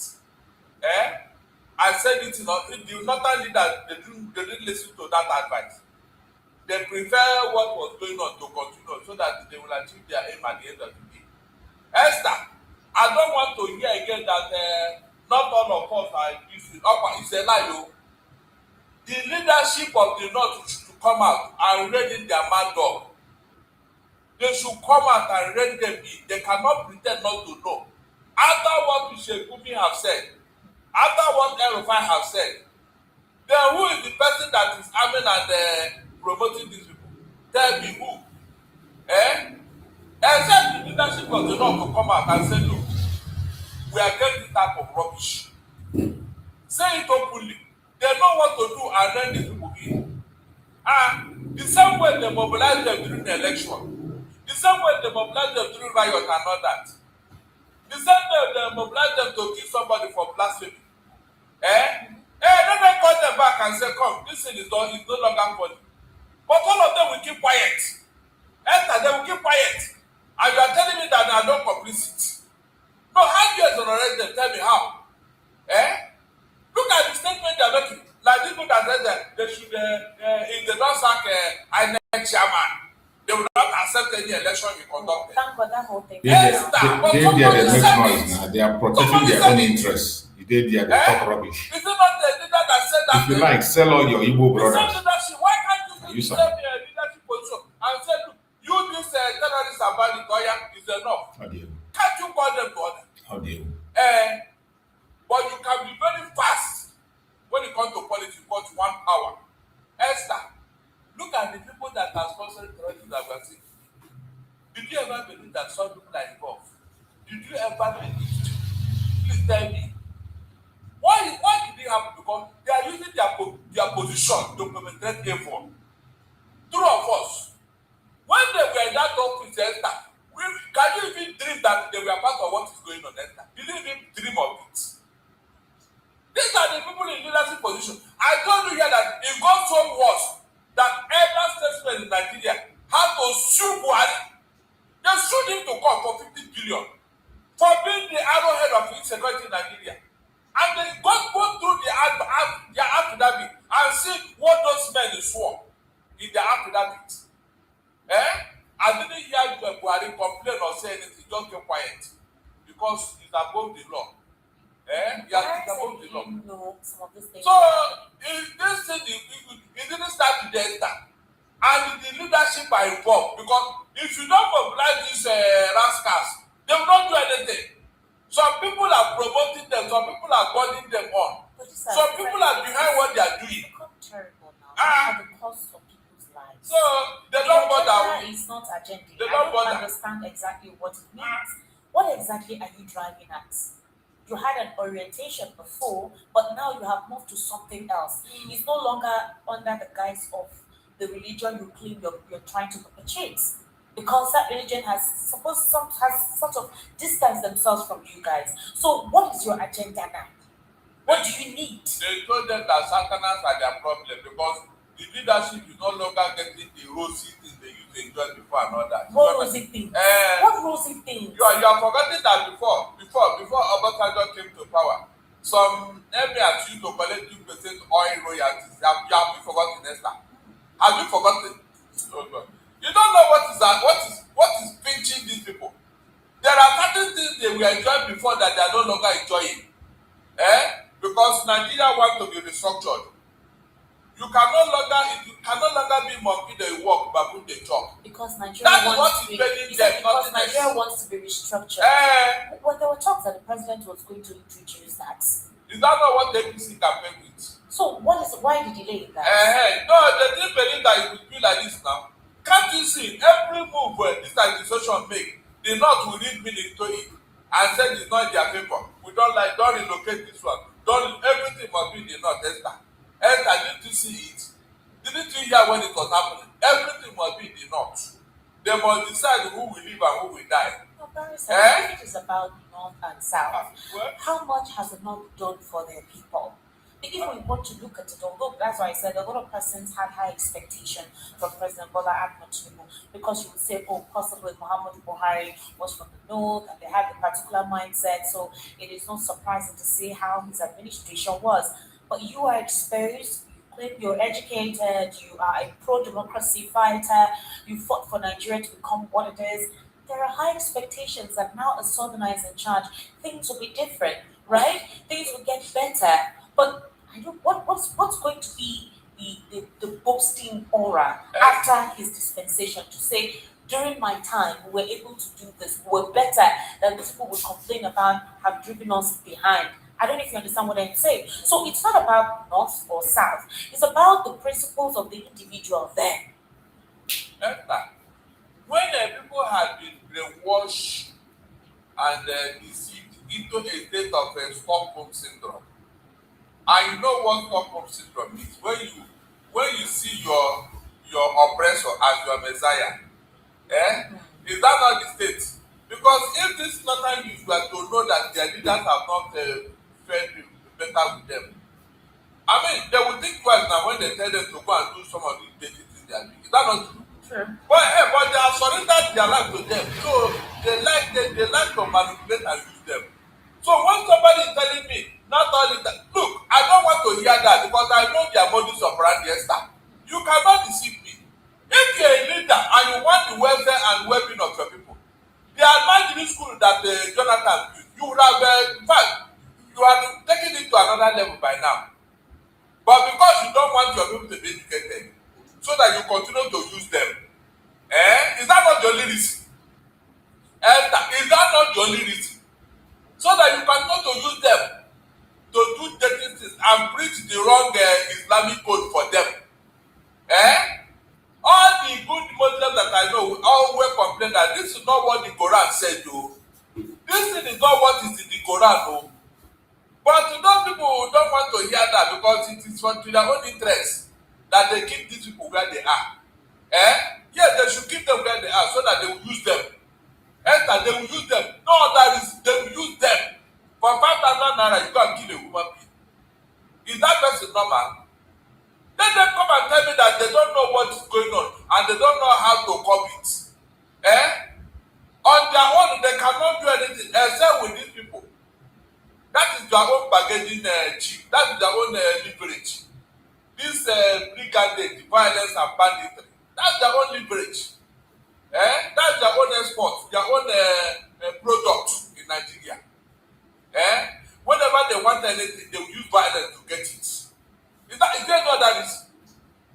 Speaker 19: I said it, the northern leaders, they didn't listen to that advice. They prefer what was going on to continue so that they will achieve their aim at the end of the day. Esther, I don't want to hear again that not all of us are using. It's a lie. The leadership of the North should come out and rein in their mad dog. They should come out and rein them in. They cannot pretend not to know. After what Gumi have said, after what El-Rufai have said, then who is the person that is arming and promoting these people? Tell me who. Except the leadership of the North to come out and say, look, we are getting this type of rubbish. Say it openly. They know what to do and then these people in. The same way they mobilize them during the election, the same way they mobilize them during riot and all that, the same way they mobilize them to kill somebody for blasphemy. Then they call them back and say, come, this thing is done, it's no longer funny. But all of them will keep quiet. They will keep quiet. And you are telling me that they are not complicit. No, how do you exonerate them? Tell me how. Look at the statement they are making. Like people that said that they should, if they don't sack INEC chairman, they will not accept any election we conduct.
Speaker 20: Thank God that whole thing.
Speaker 14: They make noise now. They are protecting their own interests. They talk rubbish.
Speaker 19: Is it not the leader that said that?
Speaker 14: If you like, sell all your Igbo brothers.
Speaker 19: Why can't you sell me a leadership position and say, look, you this terrorist about the Goya is enough.
Speaker 14: How do you?
Speaker 19: Can't you call them to order?
Speaker 14: How do you?
Speaker 19: But you can be very fast when it comes to politics, but one power. Esther, look at the people that are sponsoring terrorism that we are seeing. Did you ever believe that some people are involved? Did you ever believe it? Please tell me. Why did it happen? Because they are using their position to perpetrate evil. Two of us, when they were in that office, can you even dream that they were part of what is going on there? Did you even dream of it? These are the people in leadership position. I told you here that it got so worse that every statesman in Nigeria had to sue Buhari. They sued him to court for 50 billion for being the arrowhead of insecurity in Nigeria. And they got through their affidavit and see what those men swore in their affidavit. I didn't hear Buhari complain or say anything, just keep quiet. Because it's above the law. It's above the law. So, this thing, it didn't start with the enter. And the leadership are involved. Because if you don't mobilize these rascals, they will not do anything. Some people are promoting them, some people are guarding them on. Some people are behind what they are doing. At the cost of people's lives. So they don't bother.
Speaker 20: It's not agenda.
Speaker 19: They
Speaker 20: I
Speaker 19: don't
Speaker 20: don't
Speaker 19: bother.
Speaker 20: understand exactly what it means. What exactly are you driving at? You had an orientation before, but now you have moved to something else. It's no longer under the guise of the religion you claim you're trying to perpetuate. Because that religion has sort of distanced themselves from you guys. So what is your agenda now? What do you need?
Speaker 19: They told them that Satanás are their problem because the leadership is no longer getting the rosy things they used to enjoy before and all that.
Speaker 20: What rosy things? What rosy things?
Speaker 19: You are forgetting that before Obasanjo came to power, some emirs used to collect 2% oil royalties. You have forgotten Esther. Have you forgotten? You don't know what is pinching these people. There are certain things they were enjoying before that they are no longer enjoying. Because Nigeria wants to be restructured. You can no longer be monkey they walk, baboon they talk.
Speaker 20: Because Nigeria wants to be restructured. When there were talks that the president was going to introduce that.
Speaker 19: Is that not what the APC campaign with?
Speaker 20: So why the delay in that?
Speaker 19: No, they didn't believe that it would be like this now. Can't you see every move this administration make, the North will read meaning to it and say it's not in their favor. We don't relocate this one. Everything must be in the North, Esther. Didn't you see it? Didn't you hear when it was happening? Everything must be in the North. They must decide who will live and who will die.
Speaker 20: No, it is about North and South. How much has the North done for their people? If we want to look at it, although that's why I said a lot of persons had high expectation from President Bola Ahmed Tinubu, because you would say, possibly Muhammadu Buhari was from the north and they had a particular mindset, so it is not surprising to see how his administration was. But you are exposed, you claim you're educated, you are a pro-democracy fighter, you fought for Nigeria to become what it is. There are high expectations that now a Southerner is in charge, things will be different, right? Things will get better. But what's going to be the boasting aura after his dispensation to say, during my time, we were able to do this, we were better than the people would complain about have driven us behind. I don't know if you understand what I'm saying. So it's not about North or South. It's about the principles of the individual there.
Speaker 19: When people had been brainwashed and deceived into a state of Stockholm syndrome, and you know what Stockholm syndrome is, when you see your oppressor as your messiah, is that not the state? Because if this northern youth were to know that their leaders have not fared better with them, I mean, they will think twice now when they tell them to go and do some of these basic things they are doing. Is that not true?
Speaker 20: Sure.
Speaker 19: But they have surrendered their life to them, so they like to manipulate and use them. So when somebody is telling me, not only that, look, I don't want to hear that because I know their modus operandi. You cannot deceive me. If you're a leader and you want the welfare and well-being of your people, the advisory school that Jonathan built, you would have, in fact, you have taken it to another level by now. But because you don't want your people to be educated, so that you continue to use them, is that not the only reason? Is that not the only reason? So that you continue to use them to do dirty things and preach the wrong Islamic code for them. All the good Muslims that I know all welcome complain that this is not what the Quran said, though. This thing is not what is in the Quran, though. But to those people who don't want to hear that because it is for to their own interest that they keep these people where they are. Yes, they should keep them where they are so that they will use them. Enter, they will use them. No other reason, they will use them. For 5,000 naira, you can kill a human being. Is that person normal? Let them come and tell me that they don't know what is going on and they don't know how to cope it. On their own, they cannot do anything except with these people. That is their own bargaining chip. That is their own leverage. This brigade, violence and banditry, that's their own leverage. That's their own export, their own product in Nigeria. Whenever they want anything, they will use violence to get it. Is there no that is?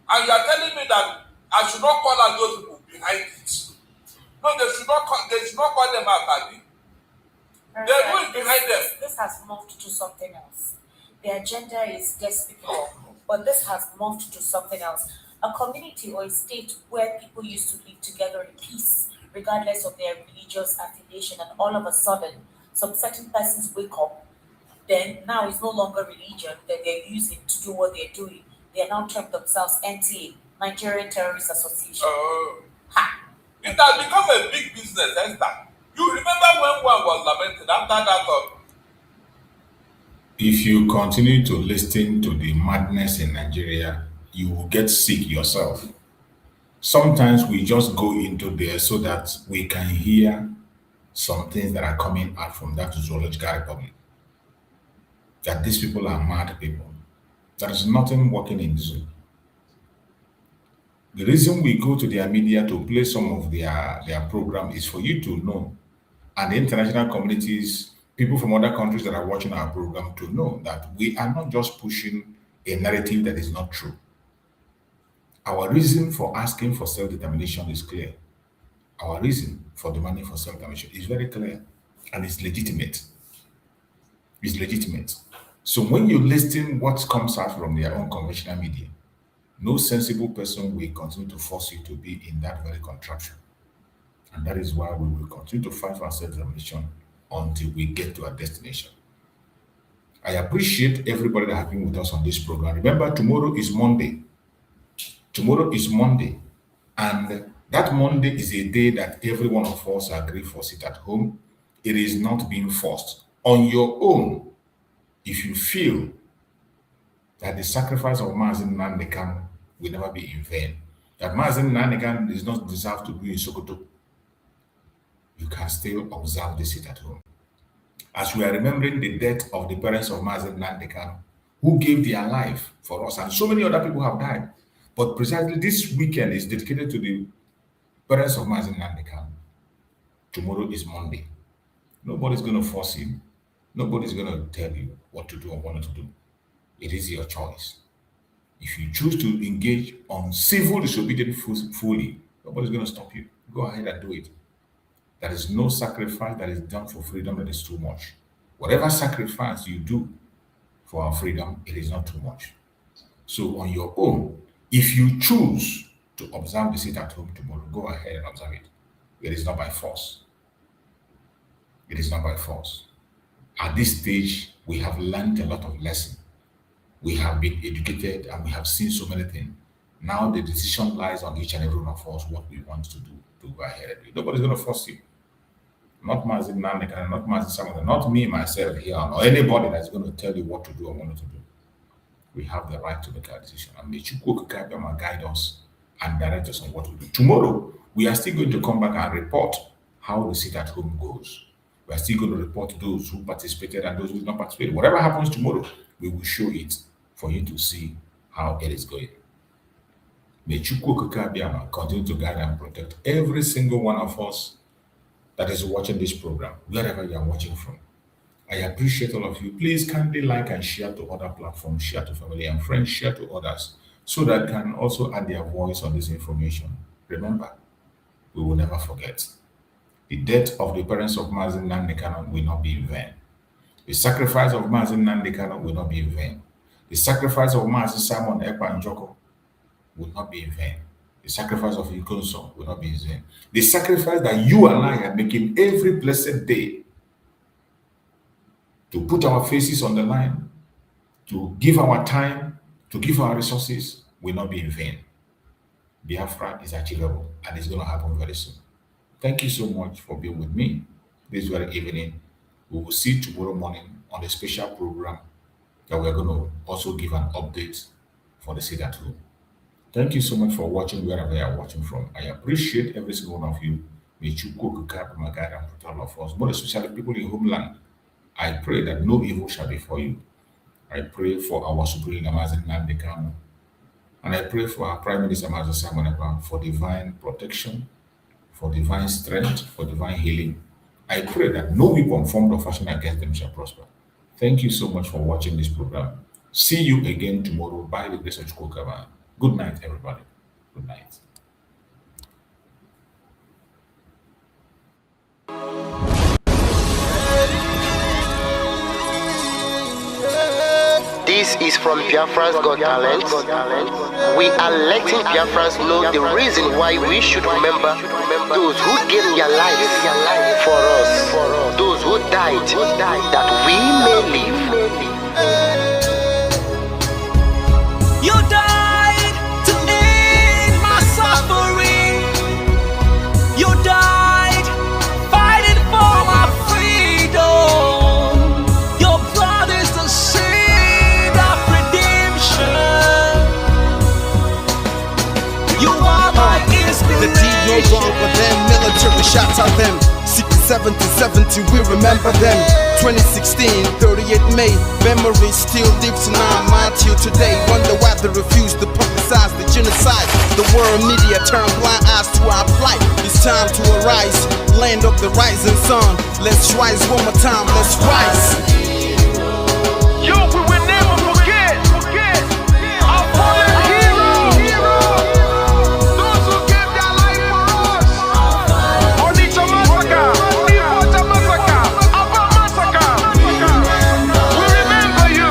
Speaker 19: And you are telling me that I should not call out those people behind it. No, they should not call them out, Abby. They do it behind them.
Speaker 20: This has moved to something else. The agenda is despicable, but this has moved to something else. A community or a state where people used to live together in peace, regardless of their religious affiliation, and all of a sudden, some certain persons wake up, then now it's no longer religion that they're using to do what they're doing. They are now termed themselves NTA, Nigerian Terrorist Association.
Speaker 19: It has become a big business, Esther. You remember when one was lamented after that thought?
Speaker 14: If you continue to listen to the madness in Nigeria, you will get sick yourself. Sometimes we just go into there so that we can hear some things that are coming out from that zoological republic. That these people are mad people. There is nothing working in zoo. The reason we go to their media to play some of their program is for you to know, and the international communities, people from other countries that are watching our program to know that we are not just pushing a narrative that is not true. Our reason for asking for self-determination is clear. Our reason for demanding for self-determination is very clear, and it's legitimate. It's legitimate. So when you listen what comes out from their own conventional media, no sensible person will continue to force you to be in that very contraption. And that is why we will continue to fight for self-determination until we get to our destination. I appreciate everybody that has been with us on this program. Remember, tomorrow is Monday. Tomorrow is Monday. And that Monday is a day that every one of us agree for sit at home. It is not being forced. On your own, if you feel that the sacrifice of Nnamdi Kanu will never be in vain, that Nnamdi Kanu does not deserve to be in Sokoto, you can still observe this sit at home. As we are remembering the death of the parents of Nnamdi Kanu, who gave their life for us, and so many other people have died. But precisely this weekend is dedicated to the parents of Nnamdi Kanu. Tomorrow is Monday. Nobody's going to force you. Nobody's going to tell you what to do or what not to do. It is your choice. If you choose to engage on civil disobedience fully, nobody's going to stop you. Go ahead and do it. There is no sacrifice that is done for freedom that is too much. Whatever sacrifice you do for our freedom, it is not too much. So on your own, if you choose to observe the sit at home tomorrow, go ahead and observe it. It is not by force. It is not by force. At this stage, we have learned a lot of lessons. We have been educated and we have seen so many things. Now the decision lies on each and every one of us what we want to do to go ahead and do it. Nobody's going to force you. Not Mazin Nnamdi, not Mazin Samuel, not me, myself here, or anybody that's going to tell you what to do or what not to do. We have the right to make our decision. And may Chukwu Okike guide us and direct us on what to do. Tomorrow, we are still going to come back and report how the sit at home goes. We are still going to report those who participated and those who did not participate. Whatever happens tomorrow, we will show it for you to see how it is going. May Chukwu Okike continue to guide and protect every single one of us that is watching this program, wherever you are watching from. I appreciate all of you. Please kindly like and share to other platforms, share to family and friends, share to others, so that can also add their voice on this information. Remember, we will never forget. The death of the parents of Nnamdi Kanu will not be in vain. The sacrifice of Nnamdi Kanu will not be in vain. The sacrifice of Simon Ekpa Njoko will not be in vain. The sacrifice of Ikonso will not be in vain. The sacrifice that you and I are making every blessed day to put our faces on the line, to give our time, to give our resources will not be in vain. Biafra is achievable and it's going to happen very soon. Thank you so much for being with me this very evening. We will see tomorrow morning on a special program that we're going to also give an update for the Sit at Home. Thank you so much for watching wherever you are watching from. I appreciate every single one of you. May you go to God and protect all of us, more especially people in homeland. I pray that no evil shall befall you. I pray for our Supreme Nnamdi Kanu. And I pray for our Prime Minister Simon for divine protection, for divine strength, for divine healing. I pray that no weapon formed or fashioned against them shall prosper. Thank you so much for watching this program. See you again tomorrow by the grace of Chukwu. Good night, everybody. Good night.
Speaker 1: This is from Biafrans Got Talent. We are letting Biafrans know the reason why we should remember those who gave their lives for us, those who died that we may live.
Speaker 2: You died to end my suffering. You died fighting for my freedom. Your blood is the seed of redemption. You are my inspiration.
Speaker 3: The deed no longer them, military shots at them. 67 to 70, we remember them. 2016, 38 May, memory still lives in our mind till today. Wonder why they refuse to publicize the genocide. The world media turn blind eyes to our plight. It's time to arise, land of the rising sun. Let's rise one more time, let's rise.
Speaker 4: Yo, we will never forget our fallen heroes. Those who gave their life for us. Onitsha massacre, Ipocha massacre, Aba massacre. We remember you.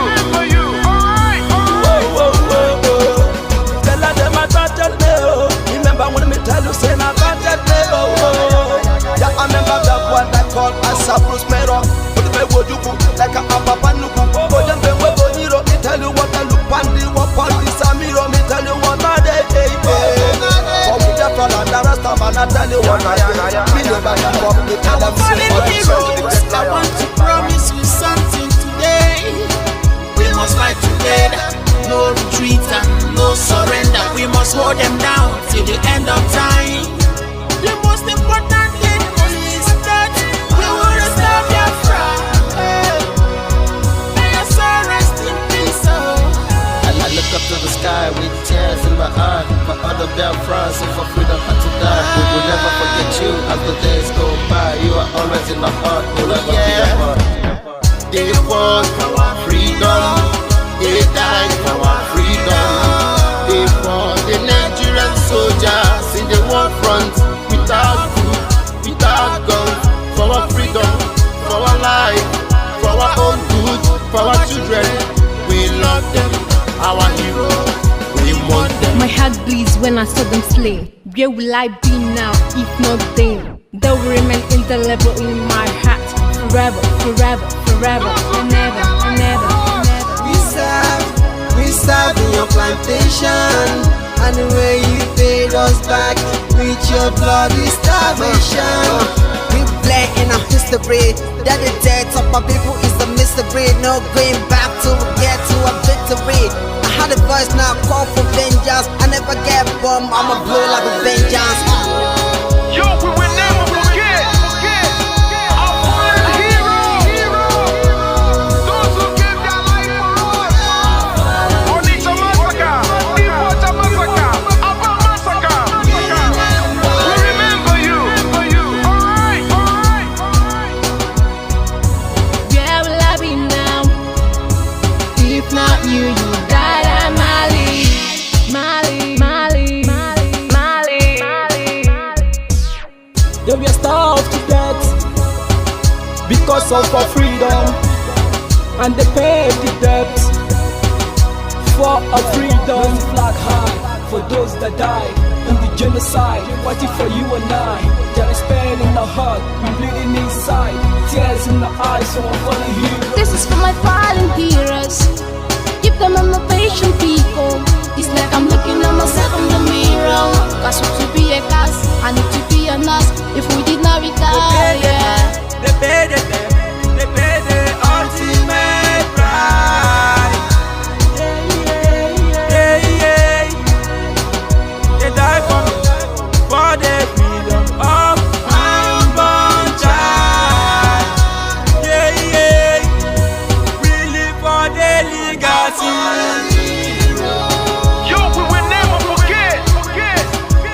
Speaker 4: Alright.
Speaker 2: Tell them I can't tell. Remember when me tell you say I can't tell. Yeah, I remember that one that called us a Bruce Mero. But the way you go like a Papa Nuku. But then they will go Niro. Me tell you what I look pandi, what pandi Samiro. Me tell you what I day. For me the front and the rest of man I tell you what I do. Me know that you come to tell them
Speaker 5: heroes, I want to promise you something today. We must fight together, no retreat and no surrender. We must hold them down till the end of time. The most important thing is that we will restore Biafra. May your soul rest in peace.
Speaker 1: And I look up to the sky with tears in my eye for other Biafrans and for freedom and to die. We will never forget you as the days go by. You are always in my heart, we'll never be apart. They fought for our freedom, they died for our freedom. They fought the Nigerian soldiers in the war front without food, without guns, for our freedom, for our life, for our own good, for our children. We love them, our heroes, we want them.
Speaker 6: My heart bleeds when I saw them slain. Where will I be now if not then? They will remain indelible in my heart forever, forever, forever, and ever, and ever, and ever.
Speaker 7: We serve in your plantation, and the way you paid us back with your bloody starvation. We bled in our history that the death of our people is a mystery. No going back till we get to a victory. I had a voice now call for vengeance. I never get bombed, I'ma blow like a vengeance.
Speaker 4: Yo, we will never forget our fallen heroes. Those who gave their life for us. Onitsha massacre, Ipocha massacre, Aba massacre. We remember you. Alright.
Speaker 6: Where will I be now if not you? You died at Mali.
Speaker 2: They were starved to death because of our freedom, and they paid the debt for our freedom. Flag high for those that died in the Genocide, fighting for you and I. There is pain in the heart, we bleeding inside. Tears in the eyes, so I'm falling here.
Speaker 8: This is for my fallen heroes. Give them a patient people. It's like I'm looking at myself in the mirror. Cause to be a cast, I need to be a nurse. If we did not retire,
Speaker 2: they pay the ultimate price. They die for me, for the freedom of my unborn child. We live for the legacy.
Speaker 4: Yo, we will never forget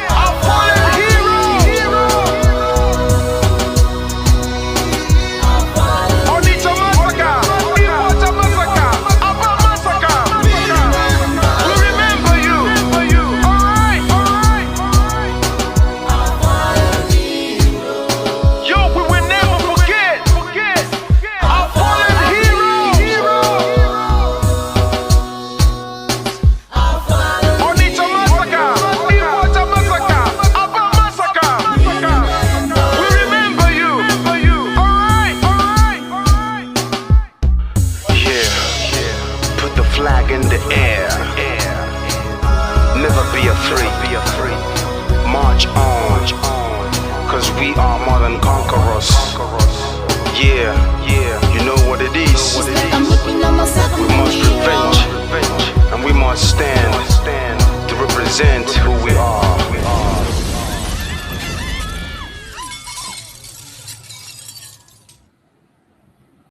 Speaker 4: our fallen hero. Onitsha massacre, Iwata massacre, Aba massacre. We remember you. Alright. Yo, we will never forget our fallen hero. Onitsha massacre, Iwata massacre, Aba massacre. We remember you. Alright.
Speaker 9: Yeah, put the flag in the air. Never be afraid. March on, cause we are more than conquerors. Yeah, you know what it is.
Speaker 8: I'm looking at